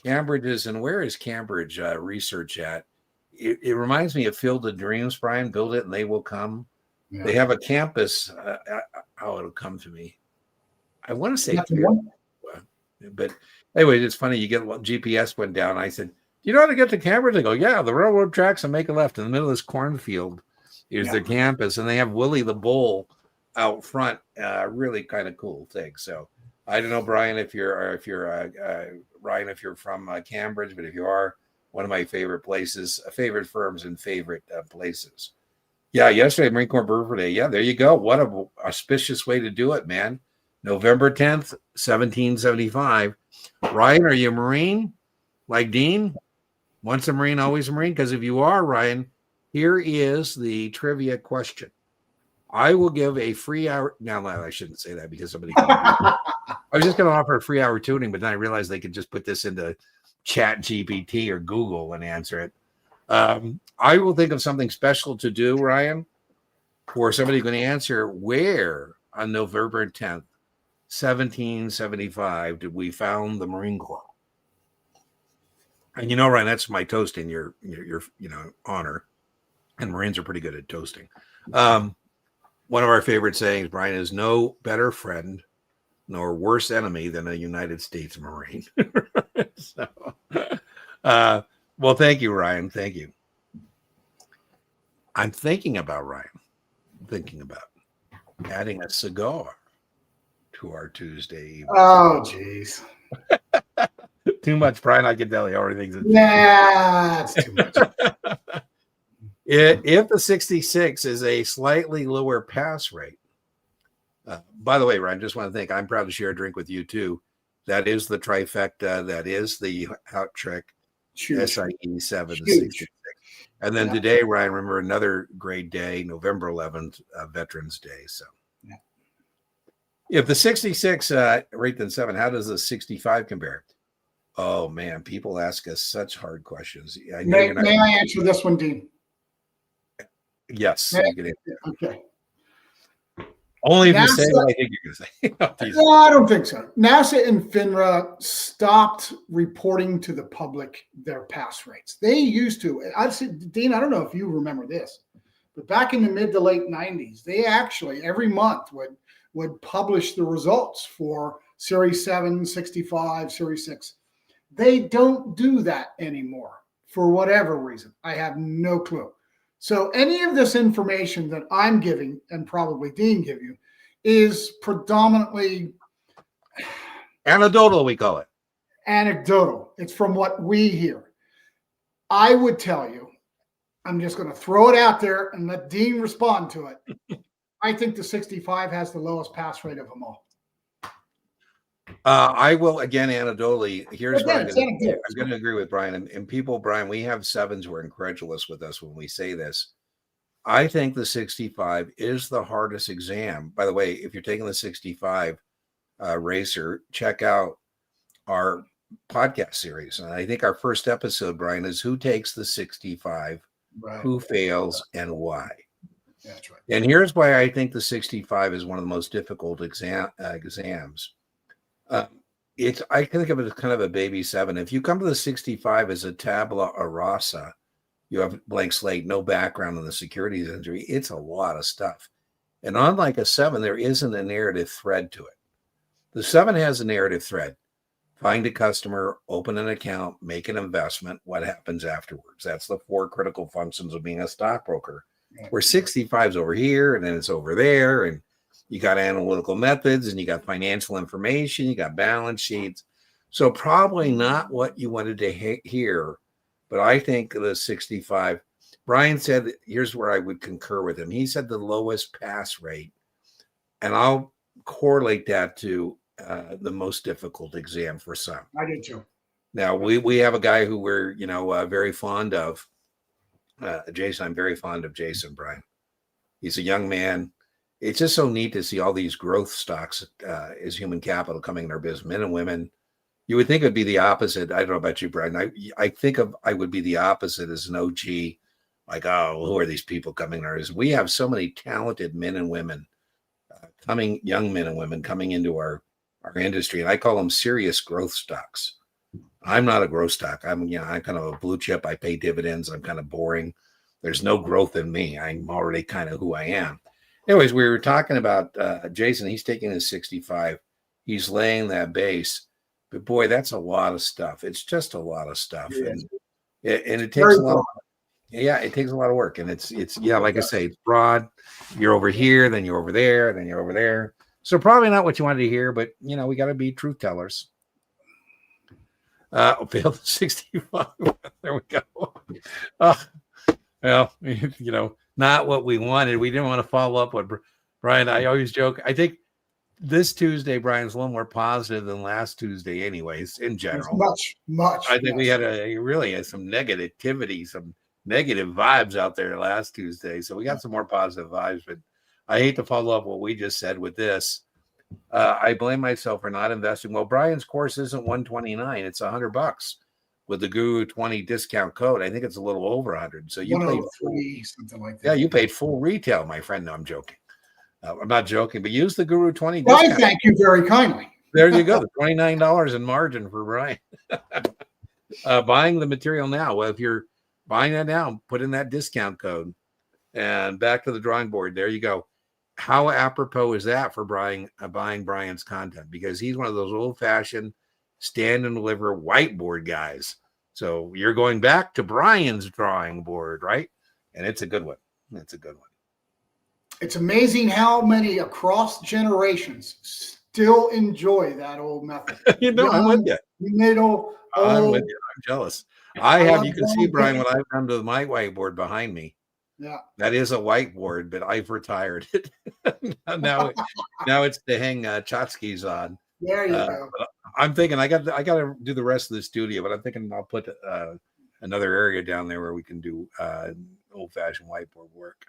[SPEAKER 1] Cambridge is, and where is Cambridge research at? It reminds me of Field of Dreams, Brian. Build it and they will come. Yeah. They have a campus. It'll come to me. I want to say, but anyway, it's funny. You get GPS went down. I said, do you know how to get to Cambridge? They go, yeah, the railroad tracks and make a left in the middle of this cornfield. Here's their campus, and they have Willie the Bull out front. Really kind of cool thing. So I don't know, Brian, if you're Ryan, if you're from Cambridge, but if you are, one of my favorite places, favorite firms and favorite places. Yeah, yesterday, Marine Corps Birthday Day. Yeah, there you go. What a auspicious way to do it, man. November 10th, 1775. Ryan, are you a Marine? Like Dean? Once a Marine, always a Marine? Because if you are, Ryan, here is the trivia question. I will give a free hour. Now, I shouldn't say that because somebody. I was just going to offer a free hour tuning, but then I realized they could just put this into Chat GPT or Google and answer it. I will think of something special to do, Ryan, for somebody going to answer where on November 10th, 1775, did we found the Marine Corps? And Ryan, that's my toast in your honor. And Marines are pretty good at toasting. One of our favorite sayings, Brian, is no better friend nor worse enemy than a United States Marine. So, well, thank you, Ryan. Thank you. I'm thinking about, Ryan, adding a cigar to our Tuesday evening.
[SPEAKER 2] Oh, geez.
[SPEAKER 1] Too much, Brian. I can tell you already thinks it's
[SPEAKER 2] Yeah, it's too much.
[SPEAKER 1] If the 66 is a slightly lower pass rate, by the way, Ryan, just want to think, I'm proud to share a drink with you too. That is the trifecta. That is the Out Trick SIE 766. And then today, Ryan, remember another great day, November 11th, Veterans Day. So if the 66 rate than 7, how does the 65 compare? Oh, man, people ask us such hard questions.
[SPEAKER 2] May I answer this one, Dean?
[SPEAKER 1] Yes.
[SPEAKER 2] Okay.
[SPEAKER 1] Only if you say what I think you're going to say.
[SPEAKER 2] No, I don't think so. NASA and FINRA stopped reporting to the public their pass rates. They used to. I'd say, Dean, I don't know if you remember this, but back in the mid to late 90s, they actually every month would publish the results for Series 7, 65, Series 6. They don't do that anymore for whatever reason. I have no clue. So any of this information that I'm giving, and probably Dean give you, is predominantly
[SPEAKER 1] anecdotal, we call it.
[SPEAKER 2] Anecdotal. It's from what we hear. I would tell you, I'm just going to throw it out there and let Dean respond to it. I think the 65 has the lowest pass rate of them all.
[SPEAKER 1] I will, again, anecdotally, here's what I'm going to agree with Brian. And people, Brian, we have 7s who are incredulous with us when we say this. I think the 65 is the hardest exam. By the way, if you're taking the 65 racer, check out our podcast series. And I think our first episode, Brian, is who takes the 65, who fails, and why.
[SPEAKER 2] That's right.
[SPEAKER 1] And here's why I think the 65 is one of the most difficult exams. I think of it as kind of a baby 7. If you come to the 65 as a tabula rasa, you have blank slate, no background in the securities industry. It's a lot of stuff. And unlike a 7, there isn't a narrative thread to it. The 7 has a narrative thread. Find a customer, open an account, make an investment. What happens afterwards? That's the 4 critical functions of being a stockbroker. Where 65 is over here, and then it's over there, and you got analytical methods, and you got financial information, you got balance sheets. So probably not what you wanted to hear, but I think the 65, Brian said, here's where I would concur with him. He said the lowest pass rate, and I'll correlate that to the most difficult exam for some.
[SPEAKER 2] I did too.
[SPEAKER 1] Now, we have a guy who we're, very fond of, Jason. I'm very fond of Jason, Brian. He's a young man. It's just so neat to see all these growth stocks as human capital coming in our business, men and women. You would think it would be the opposite. I don't know about you, Brian. I think I would be the opposite as an OG. Like, oh, who are these people coming in our business? We have so many talented men and women young men and women coming into our industry. And I call them serious growth stocks. I'm not a growth stock. I'm kind of a blue chip. I pay dividends. I'm kind of boring. There's no growth in me. I'm already kind of who I am. Anyways, we were talking about Jason. He's taking his 65. He's laying that base. But boy, that's a lot of stuff. It's just a lot of stuff. And it takes a lot. It takes a lot of work. And it's like I say, it's broad. You're over here, then you're over there, then you're over there. So probably not what you wanted to hear, but we got to be truth tellers. Failed 65. There we go. Well, not what we wanted. We didn't want to follow up with Brian. I always joke. I think this Tuesday, Brian's a little more positive than last Tuesday, anyways, in general.
[SPEAKER 2] Much.
[SPEAKER 1] I think we had some negativity, some negative vibes out there last Tuesday. So we got some more positive vibes, but I hate to follow up what we just said with this. I blame myself for not investing. Well, Brian's course isn't $129. It's $100 with the Guru 20 discount code. I think it's a little over 100. So you paid
[SPEAKER 2] something like that.
[SPEAKER 1] Yeah, you paid full retail, my friend. No, I'm joking. I'm not joking, but use the Guru 20 discount.
[SPEAKER 2] I thank you very kindly.
[SPEAKER 1] There you go. The $29 in margin for Brian. Buying the material now. Well, if you're buying that now, put in that discount code. And back to the drawing board. There you go. How apropos is that for buying Brian's content? Because he's one of those old-fashioned stand and deliver whiteboard guys. So you're going back to Brian's drawing board, right? And it's a good one. It's a good one.
[SPEAKER 2] It's amazing how many across generations still enjoy that old method.
[SPEAKER 1] I'm with you.
[SPEAKER 2] Middle,
[SPEAKER 1] I'm
[SPEAKER 2] old.
[SPEAKER 1] with you. I'm jealous. You can see, Brian, what I've done to my whiteboard behind me.
[SPEAKER 2] Yeah.
[SPEAKER 1] That is a whiteboard, but I've retired it. now it's to hang tchotchkes on.
[SPEAKER 2] There you go.
[SPEAKER 1] I'm thinking I got to do the rest of the studio, but I'm thinking I'll put another area down there where we can do old-fashioned whiteboard work.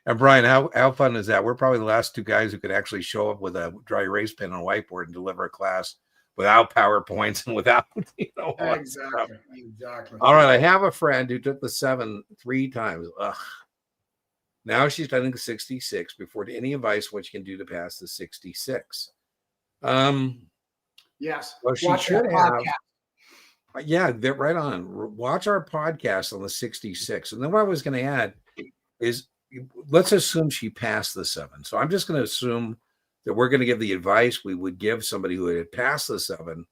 [SPEAKER 1] And Brian, how fun is that? We're probably the last two guys who could actually show up with a dry erase pen on a whiteboard and deliver a class without PowerPoints and without
[SPEAKER 2] Exactly.
[SPEAKER 1] All right, I have a friend who took the 7 3 times. Ugh. Now she's studying 66 before any advice what she can do to pass the 66.
[SPEAKER 2] Yes.
[SPEAKER 1] Well, she should have. Yeah, they're right on. Watch our podcast on the 66. And then what I was going to add is let's assume she passed the 7. So I'm just going to assume that we're going to give the advice we would give somebody who had passed the 7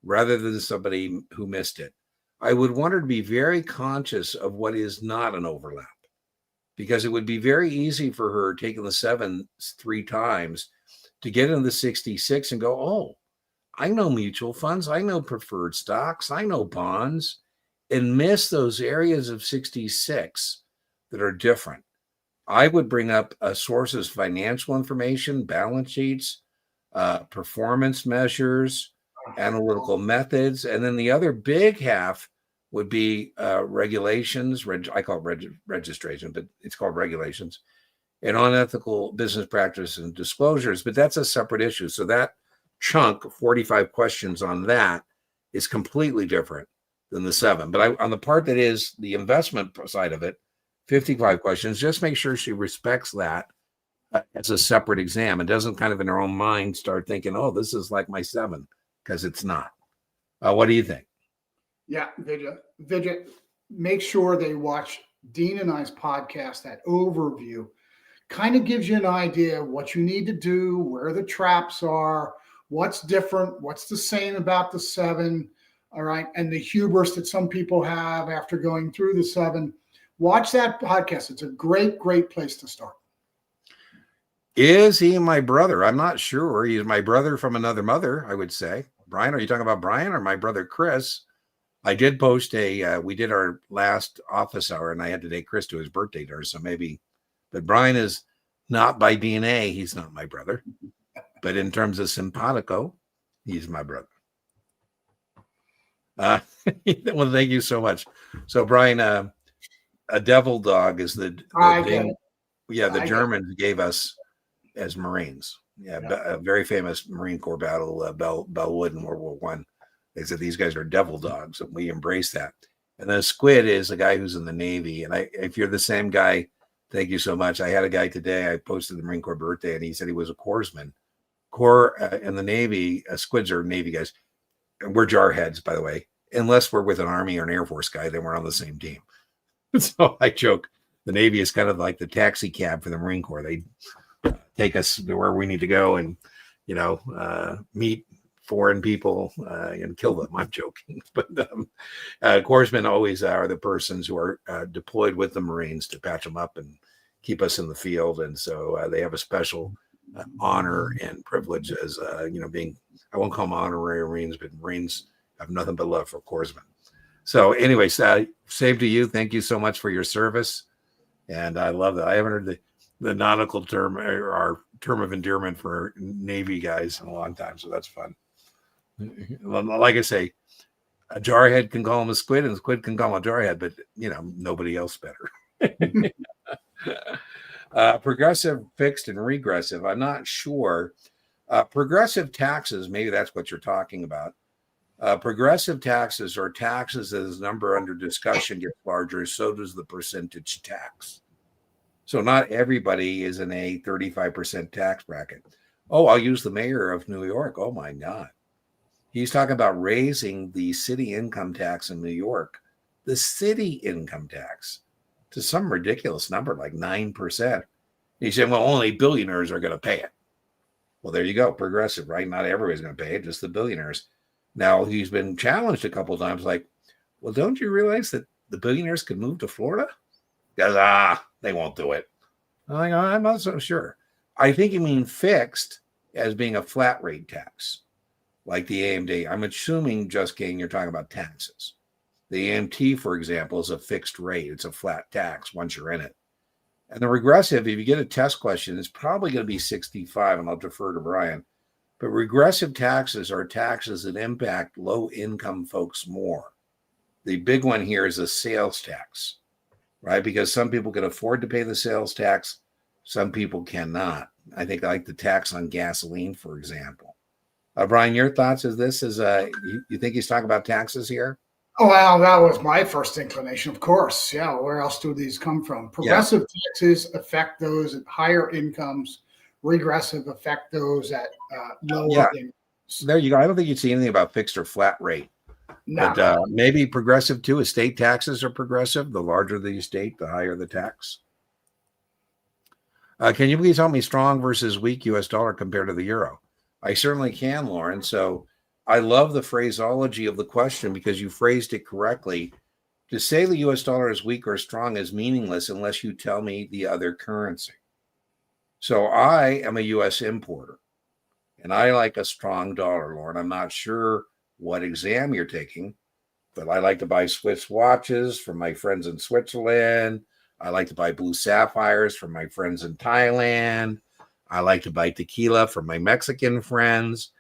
[SPEAKER 1] rather than somebody who missed it. I would want her to be very conscious of what is not an overlap, because it would be very easy for her taking the 7 3 times to get into the 66 and go, oh, I know mutual funds, I know preferred stocks, I know bonds, and miss those areas of 66 that are different. I would bring up sources, financial information, balance sheets, performance measures, analytical methods. And then the other big half would be regulations. I call it registration, but it's called regulations, and unethical business practice and disclosures. But that's a separate issue. So that chunk, 45 questions on that, is completely different than the 7. But on the part that is the investment side of it, 55 questions, just make sure she respects that as a separate exam and doesn't kind of in her own mind start thinking, oh, this is like my 7, because it's not. What do you think?
[SPEAKER 2] Yeah, Vidya, make sure they watch Dean and I's podcast, that overview. Kind of gives you an idea of what you need to do, where the traps are, what's different, what's the same about the 7, all right, and the hubris that some people have after going through the 7. Watch that podcast. It's a great, great place to start.
[SPEAKER 1] Is he my brother? I'm not sure. He's my brother from another mother, I would say. Brian, are you talking about Brian or my brother Chris? I did post we did our last office hour, and I had to take Chris to his birthday dinner, so maybe. But Brian is not by DNA. He's not my brother. But in terms of simpatico, he's my brother. Well, thank you so much. So, Brian, a devil dog is the thing. Yeah, the Germans gave us as Marines. Yeah, a very famous Marine Corps battle, Bellwood in World War I. They said these guys are devil dogs, and we embrace that. And then a squid is a guy who's in the Navy. And if you're the same guy, thank you so much. I had a guy today, I posted the Marine Corps birthday, and he said he was a corpsman. Corps in the Navy, squids are Navy guys. And we're jarheads, by the way. Unless we're with an Army or an Air Force guy, then we're on the same team. So I joke, the Navy is kind of like the taxi cab for the Marine Corps. They take us to where we need to go and, meet foreign people and kill them. I'm joking. But corpsmen always are the persons who are deployed with the Marines to patch them up and keep us in the field. And so they have a special honor and privilege as, being, I won't call them honorary Marines, but Marines have nothing but love for corpsmen. So anyways, same to you. Thank you so much for your service. And I love that. I haven't heard the nautical term or our term of endearment for Navy guys in a long time. So that's fun. Like I say, a jarhead can call him a squid and a squid can call him a jarhead, but nobody else better. Progressive, fixed, and regressive. I'm not sure. Progressive taxes, maybe that's what you're talking about. Progressive taxes are taxes as the number under discussion gets larger, so does the percentage tax. So not everybody is in a 35% tax bracket. Oh, I'll use the mayor of New York. Oh my God. He's talking about raising the city income tax in New York. The city income tax. to some ridiculous number like 9%. He said, well, only billionaires are going to pay it. Well, there you go. Progressive, right? Not everybody's going to pay it, just the billionaires. Now, he's been challenged a couple of times like, well, don't you realize that the billionaires could move to Florida? He goes, they won't do it. I'm not so sure. I think you mean fixed as being a flat rate tax, like the AMD. I'm assuming, just kidding, you're talking about taxes. The AMT, for example, is a fixed rate. It's a flat tax once you're in it. And the regressive, if you get a test question, it's probably going to be 65, and I'll defer to Brian. But regressive taxes are taxes that impact low-income folks more. The big one here is a sales tax, right? Because some people can afford to pay the sales tax, some people cannot. I think like the tax on gasoline, for example. Brian, your thoughts is this is you think he's talking about taxes here?
[SPEAKER 2] Oh, well, that was my first inclination, of course. Yeah, where else do these come from? Progressive taxes affect those at higher incomes. Regressive affect those at lower incomes.
[SPEAKER 1] There you go. I don't think you'd see anything about fixed or flat rate. No. But maybe progressive too. Estate taxes are progressive. The larger the estate, the higher the tax. Can you please help me strong versus weak U.S. dollar compared to the euro? I certainly can, Lauren. So I love the phraseology of the question because you phrased it correctly. To say the U.S. dollar is weak or strong is meaningless unless you tell me the other currency. So I am a U.S. importer, and I like a strong dollar, Lauren. I'm not sure what exam you're taking, but I like to buy Swiss watches from my friends in Switzerland. I like to buy blue sapphires from my friends in Thailand. I like to buy tequila from my Mexican friends.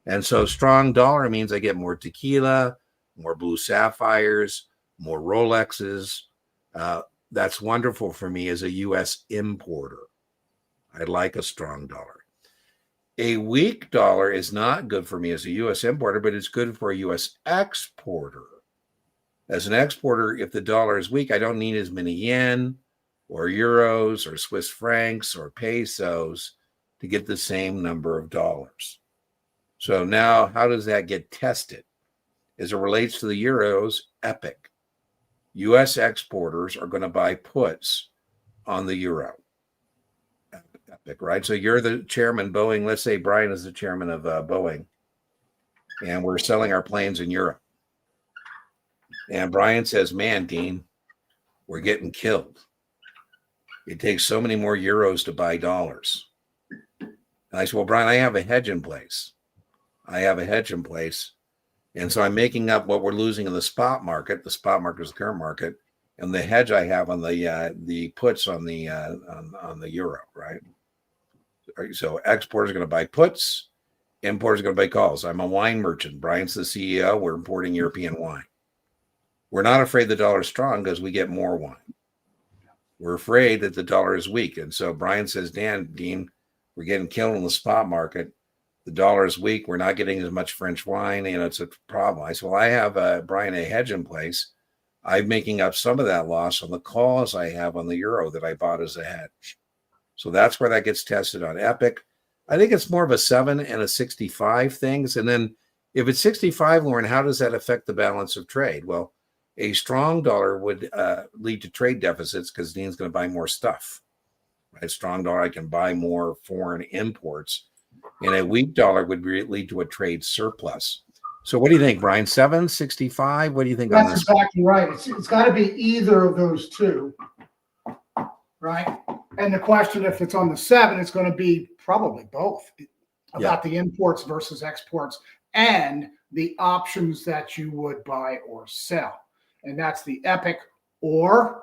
[SPEAKER 1] And so strong dollar means I get more tequila, more blue sapphires, more Rolexes. That's wonderful for me as a U.S. importer. I like a strong dollar. A weak dollar is not good for me as a U.S. importer, but it's good for a U.S. exporter. As an exporter, if the dollar is weak, I don't need as many yen or euros or Swiss francs or pesos to get the same number of dollars. So now how does that get tested? As it relates to the euros, epic. U.S. exporters are going to buy puts on the euro. Epic, right? So you're the chairman, Boeing. Let's say Brian is the chairman of Boeing, and we're selling our planes in Europe. And Brian says, man, Dean, we're getting killed. It takes so many more euros to buy dollars. And I said, well, Brian, I have a hedge in place. And so I'm making up what we're losing in the spot market. The spot market is the current market. And the hedge I have on the puts on the euro, right? So exporters are going to buy puts. Importers are going to buy calls. I'm a wine merchant. Brian's the CEO. We're importing European wine. We're not afraid the dollar is strong because we get more wine. We're afraid that the dollar is weak. And so Brian says, Dean, we're getting killed in the spot market. The dollar is weak. We're not getting as much French wine. It's a problem. I said, well, I have, Brian, a hedge in place. I'm making up some of that loss on the calls I have on the euro that I bought as a hedge. So that's where that gets tested on Epic. I think it's more of a 7 and a 65 things. And then if it's 65, Lauren, how does that affect the balance of trade? Well, a strong dollar would lead to trade deficits because Dean's going to buy more stuff. Right? Strong dollar, I can buy more foreign imports. And a weak dollar would lead to a trade surplus. So what do you think, Brian? 7, 65? What do you think on this?
[SPEAKER 2] That's exactly right. It's got to be either of those two, right? And the question, if it's on the 7, it's going to be probably both about the imports versus exports and the options that you would buy or sell. And that's the Epic or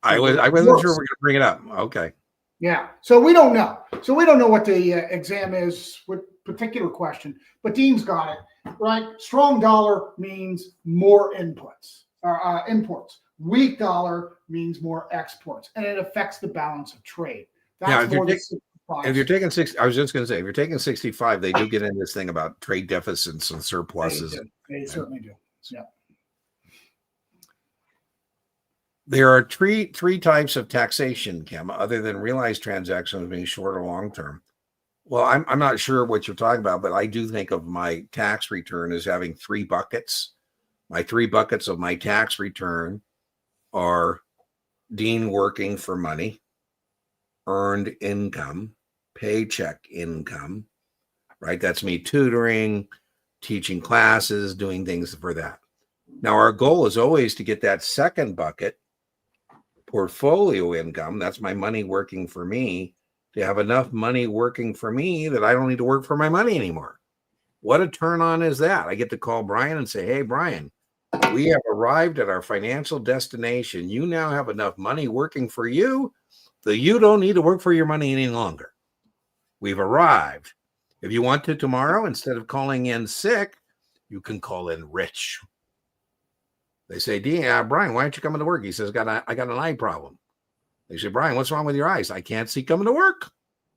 [SPEAKER 1] I wasn't sure we're going to bring it up. Okay.
[SPEAKER 2] Yeah. So we don't know. So we don't know what the exam is with particular question, but Dean's got it, right? Strong dollar means more inputs or imports. Weak dollar means more exports, and it affects the balance of trade. That's
[SPEAKER 1] if you're taking 6, I was just going to say, if you're taking 65, they do get in this thing about trade deficits and surpluses.
[SPEAKER 2] They certainly do. Yeah.
[SPEAKER 1] There are three types of taxation, Kim, other than realized transactions being short or long term. Well, I'm not sure what you're talking about, but I do think of my tax return as having 3 buckets. My 3 buckets of my tax return are Dean working for money, earned income, paycheck income, right? That's me tutoring, teaching classes, doing things for that. Now, our goal is always to get that second bucket, portfolio income. That's my money working for me, to have enough money working for me that I don't need to work for my money anymore. What a turn on is that? I get to call Brian and say, hey, Brian, we have arrived at our financial destination. You now have enough money working for you that you don't need to work for your money any longer. We've arrived. If you want to tomorrow, instead of calling in sick, you can call in rich. They say, Brian, why aren't you coming to work? He says, I got an eye problem. They say, Brian, what's wrong with your eyes? I can't see coming to work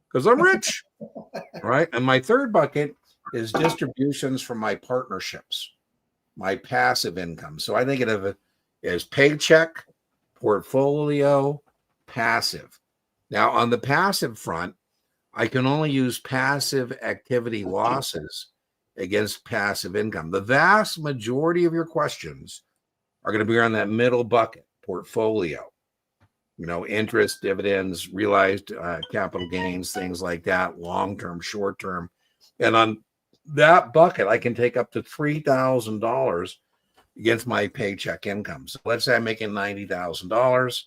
[SPEAKER 1] because I'm rich. Right. And my third bucket is distributions from my partnerships, my passive income. So I think of it as paycheck, portfolio, passive. Now, on the passive front, I can only use passive activity losses against passive income. The vast majority of your questions are going to be on that middle bucket, portfolio. Interest, dividends, realized capital gains, things like that, long-term, short-term. And on that bucket, I can take up to $3,000 against my paycheck income. So let's say I'm making $90,000.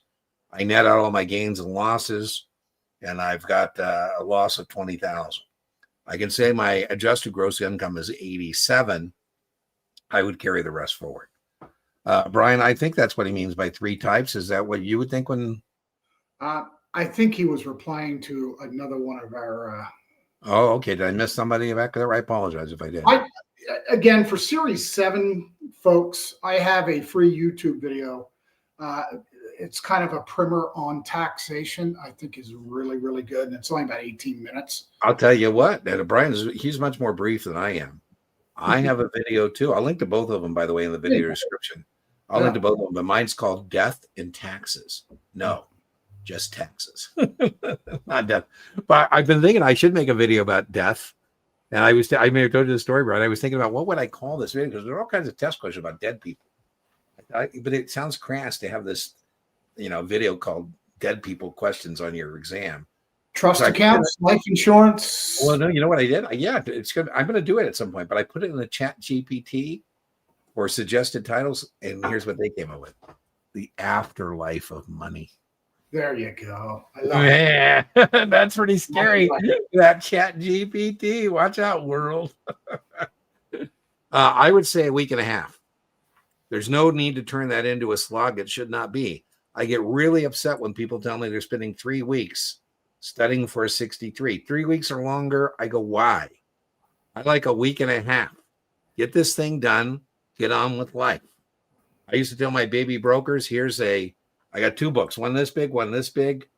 [SPEAKER 1] I net out all my gains and losses, and I've got a loss of $20,000. I can say my adjusted gross income is 87. I would carry the rest forward. Brian, I think that's what he means by three types. Is that what you would think when?
[SPEAKER 2] I think he was replying to another one of our.
[SPEAKER 1] Oh, okay. Did I miss somebody back there? I apologize if I did.
[SPEAKER 2] Again, for Series 7, folks, I have a free YouTube video. It's kind of a primer on taxation. I think is really, really good. And it's only about 18 minutes.
[SPEAKER 1] I'll tell you what, he's much more brief than I am. I have a video too. I'll link to both of them, by the way, in the video description. I'll link to both of them, but mine's called Death in Taxes. No, just taxes, not death. But I've been thinking I should make a video about death. And I may have told you the story, Brian. I was thinking about what would I call this video, because there are all kinds of test questions about dead people. But it sounds crass to have this, video called Dead People Questions on your exam.
[SPEAKER 2] Trust accounts, life insurance.
[SPEAKER 1] Well, no, you know what I did? It's good. I'm going to do it at some point, but I put it in the chat GPT or suggested titles, and here's what they came up with: the afterlife of money.
[SPEAKER 2] There you go. I love
[SPEAKER 1] it. That's pretty scary. That chat GPT. Watch out, world. I would say a week and a half. There's no need to turn that into a slog. It should not be. I get really upset when people tell me they're spending 3 weeks studying for a 63. 3 weeks or longer. I go, why? I like a week and a half. Get this thing done. Get on with life. I used to tell my baby brokers, I got 2 books, one this big, one this big.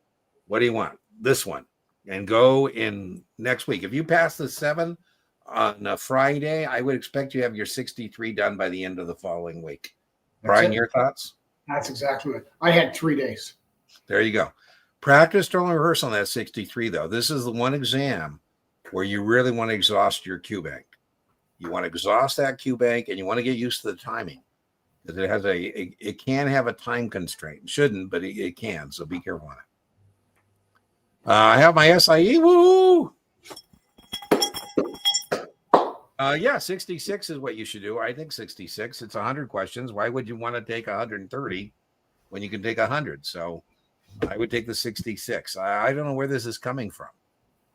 [SPEAKER 1] What do you want? This one. And go in next week. If you pass the 7 on a Friday, I would expect you to have your 63 done by the end of the following week. Brian, your thoughts?
[SPEAKER 2] That's exactly it. I had 3 days.
[SPEAKER 1] There you go. Practice, don't rehearse on that 63, though. This is the one exam where you really want to exhaust your Q bank. You want to exhaust that Q bank, and you want to get used to the timing. Because it can have a time constraint. It shouldn't, but it can. So be careful on it. I have my SIE. Woo! 66 is what you should do. I think 66. It's 100 questions. Why would you want to take 130 when you can take 100? So I would take the 66. I don't know where this is coming from.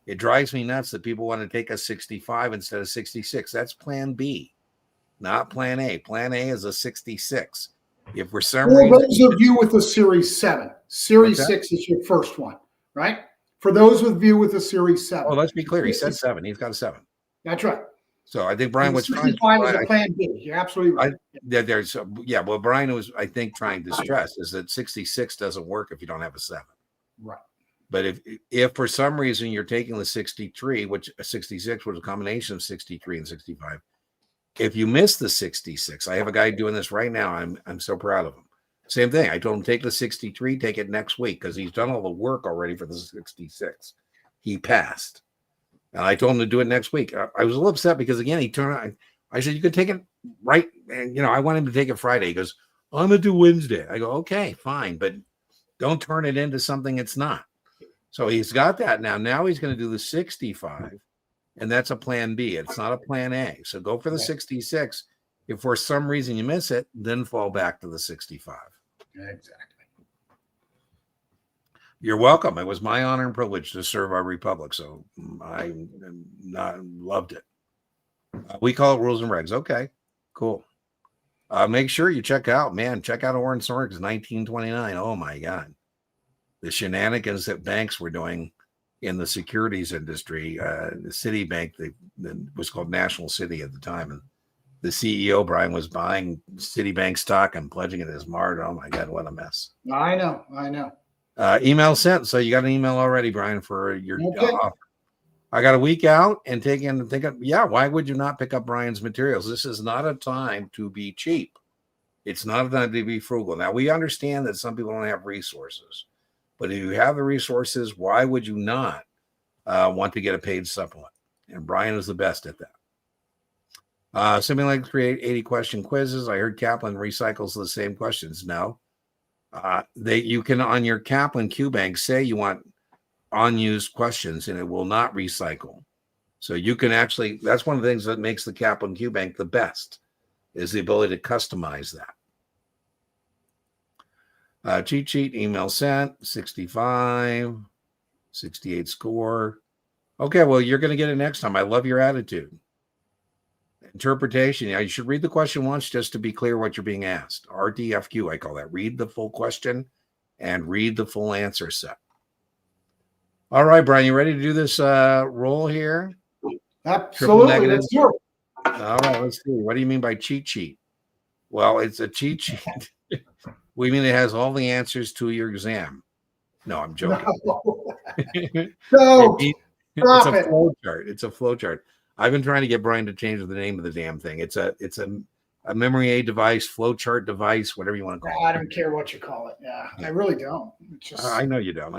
[SPEAKER 1] It drives me nuts that people want to take a 65 instead of 66. That's plan B, not plan A. Plan A is a 66. If for some reason...
[SPEAKER 2] those of you with a Series 7, Series 6 is your first one, right? For those of you with a Series 7.
[SPEAKER 1] Oh, let's be clear. He said 7. He's got a 7.
[SPEAKER 2] That's right.
[SPEAKER 1] So I think Brian was trying.
[SPEAKER 2] 65 is a plan B. You're absolutely right.
[SPEAKER 1] What Brian was, I think, trying to stress is that 66 doesn't work if you don't have a 7.
[SPEAKER 2] Right.
[SPEAKER 1] But if for some reason you're taking the 63, which 66 was a combination of 63 and 65, if you miss the 66, I have a guy doing this right now. I'm so proud of him. Same thing. I told him, take the 63, take it next week, because he's done all the work already for the 66. He passed. And I told him to do it next week. I was a little upset because, again, he turned around. I said, you could take it right. And, I want him to take it Friday. He goes, I'm going to do Wednesday. I go, okay, fine. But Don't turn it into something it's not. So he's got that now. Now he's going to do the 65, and that's a plan B. It's not a plan A. So go for the 66. If for some reason you miss it, then fall back to the 65.
[SPEAKER 2] Exactly.
[SPEAKER 1] You're welcome. It was my honor and privilege to serve our republic. So I loved it. We call it rules and regs. Okay, cool. Make sure you check out Oren Sorg's 1929. Oh my God. The shenanigans that banks were doing in the securities industry. The Citibank, that was called National City at the time. And the CEO, Brian, was buying Citibank stock and pledging it as MARD. Oh my God, what a mess.
[SPEAKER 2] I know.
[SPEAKER 1] Email sent. So you got an email already, Brian, for your offer. I got a week out and why would you not pick up Brian's materials? This is not a time to be cheap. It's not a time to be frugal. Now, we understand that some people don't have resources, but if you have the resources, why would you not want to get a paid supplement? And Brian is the best at that. Simulate create 80 question quizzes. I heard Kaplan recycles the same questions. No. You can, on your Kaplan Q Bank, say you want unused questions and it will not recycle. So you can actually, that's one of the things that makes the Kaplan Q Bank the best, is the ability to customize that. Cheat sheet, email sent, 65, 68 score. Okay, well, you're going to get it next time. I love your attitude. Interpretation. You should read the question once just to be clear what you're being asked. RDFQ, I call that. Read the full question and read the full answer set. All right, Brian, you ready to do this roll here?
[SPEAKER 2] Absolutely. Let's do it.
[SPEAKER 1] All right, let's see. What do you mean by cheat sheet? Well, it's a cheat sheet. We mean it has all the answers to your exam. No, I'm joking.
[SPEAKER 2] No.
[SPEAKER 1] It's a flow chart. It's a flow chart. I've been trying to get Brian to change the name of the damn thing. It's a memory aid device, flow chart device, whatever you want to call it.
[SPEAKER 2] I don't care what you call it. Yeah. I really don't. It's just...
[SPEAKER 1] I know you don't.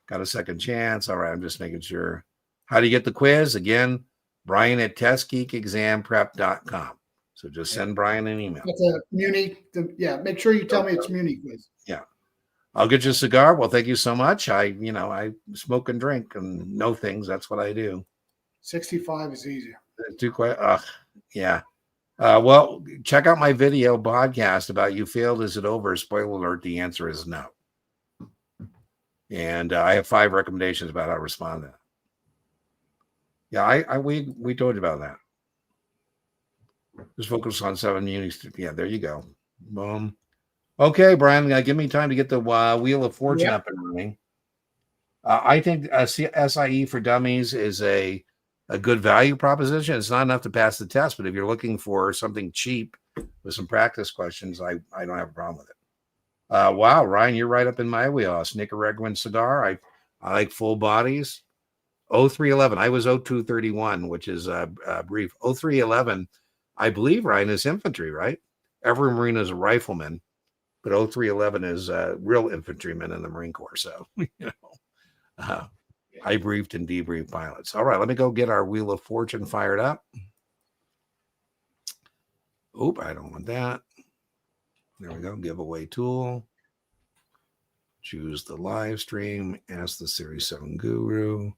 [SPEAKER 1] Got a second chance. All right, I'm just making sure. How do you get the quiz? Again, Brian at testgeekexamprep.com. So just send Brian an email.
[SPEAKER 2] It's a Muni. Make sure you tell me it's Muni quiz.
[SPEAKER 1] Yeah. I'll get you a cigar. Well, thank you so much. I smoke and drink and know things. That's what I do.
[SPEAKER 2] 65 is easier.
[SPEAKER 1] Yeah. Well, check out my video podcast about you failed. Is it over? Spoiler alert. The answer is no. And I have 5 recommendations about how to respond to that. Yeah, we told you about that. Just focus on 7 munis. Yeah, there you go. Boom. Okay, Brian, give me time to get the Wheel of Fortune up and running. I think SIE for Dummies is a good value proposition. It's not enough to pass the test, but if you're looking for something cheap with some practice questions, I don't have a problem with it. Wow, Ryan, you're right up in my wheelhouse. Nicaraguan cigar. I like full bodies. 0311. I was 0231, which is brief. 0311, I believe, Ryan, is infantry, right? Every Marine is a rifleman, but 0311 is a real infantryman in the Marine Corps. So, I briefed and debriefed pilots. All right, let me go get our Wheel of Fortune fired up. Oop, I don't want that. There we go. Giveaway tool. Choose the live stream. Ask the Series 7 Guru.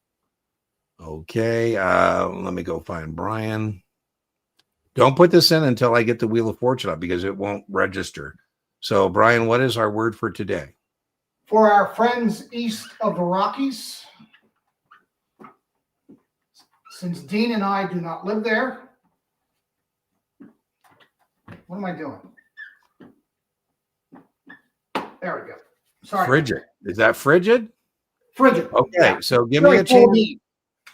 [SPEAKER 1] Okay. Let me go find Brian. Don't put this in until I get the Wheel of Fortune up because it won't register. So, Brian, what is our word for today?
[SPEAKER 2] For our friends east of the Rockies, since Dean and I do not live there, what am I doing? There we go. Sorry.
[SPEAKER 1] Frigid. Is that frigid?
[SPEAKER 2] Frigid.
[SPEAKER 1] Okay, yeah. So give me a chance.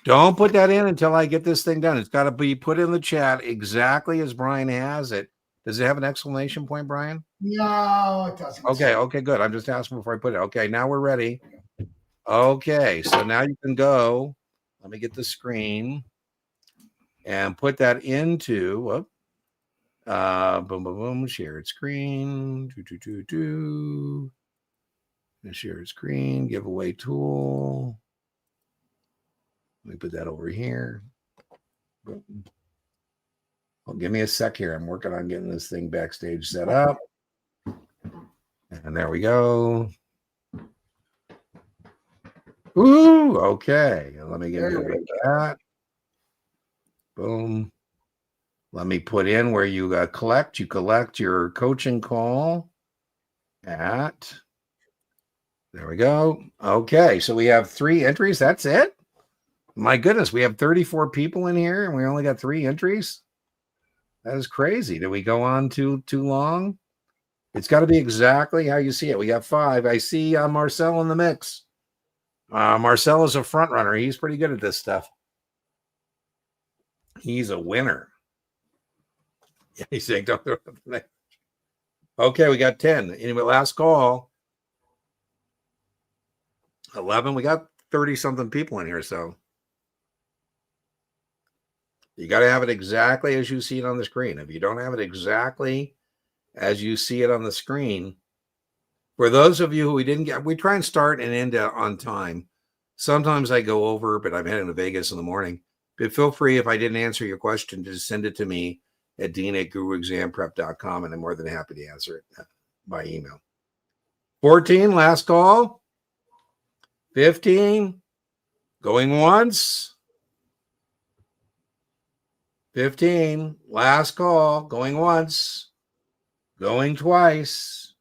[SPEAKER 1] Don't put that in until I get this thing done. It's got to be put in the chat exactly as Brian has it. Does it have an exclamation point, Brian?
[SPEAKER 2] No, it doesn't.
[SPEAKER 1] Okay, good. I'm just asking before I put it. Okay, now we're ready. Okay, so now you can go. Let me get the screen and put that into boom, boom, boom, shared screen. Shared screen, giveaway tool. Let me put that over here. Well, give me a sec here. I'm working on getting this thing backstage set up. And there we go. Ooh, okay. Let me get rid of that. Boom. Let me put in where you collect. You collect your coaching call at. There we go. Okay, so we have 3 entries. That's it? My goodness, we have 34 people in here and we only got 3 entries? That is crazy. Did we go on too long? It's got to be exactly how you see it. We got 5. I see Marcel in the mix. Marcel is a front runner. He's pretty good at this stuff. He's a winner. Yeah, he's saying, don't throw it. Okay, we got 10. Anyway, last call. 11. We got 30-something people in here, so you got to have it exactly as you see it on the screen. If you don't have it exactly as you see it on the screen, for those of you who we try and start and end on time. Sometimes I go over, but I'm heading to Vegas in the morning. But feel free, if I didn't answer your question, to send it to me at dean@guruexamprep.com, and I'm more than happy to answer it by email. 14, last call. 15, going once. 15, last call, going once, going twice.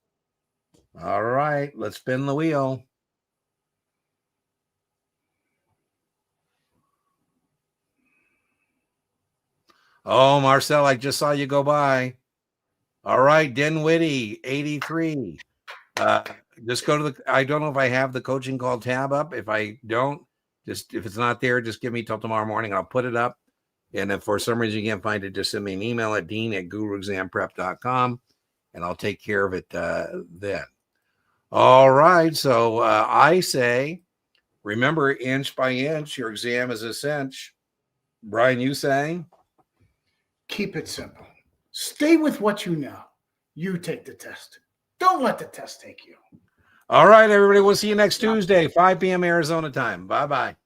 [SPEAKER 1] All right, let's spin the wheel. Oh, Marcel, I just saw you go by. All right, Dinwiddie, 83. Just go to I don't know if I have the coaching call tab up. If I don't, if it's not there, just give me till tomorrow morning. I'll put it up. And if for some reason you can't find it, just send me an email at dean@guruexamprep.com, and I'll take care of it then. All right. So I say, remember, inch by inch, your exam is a cinch. Brian, you saying?
[SPEAKER 2] Keep it simple. Stay with what you know. You take the test. Don't let the test take you.
[SPEAKER 1] All right, everybody. We'll see you next Tuesday, 5 p.m. Arizona time. Bye-bye.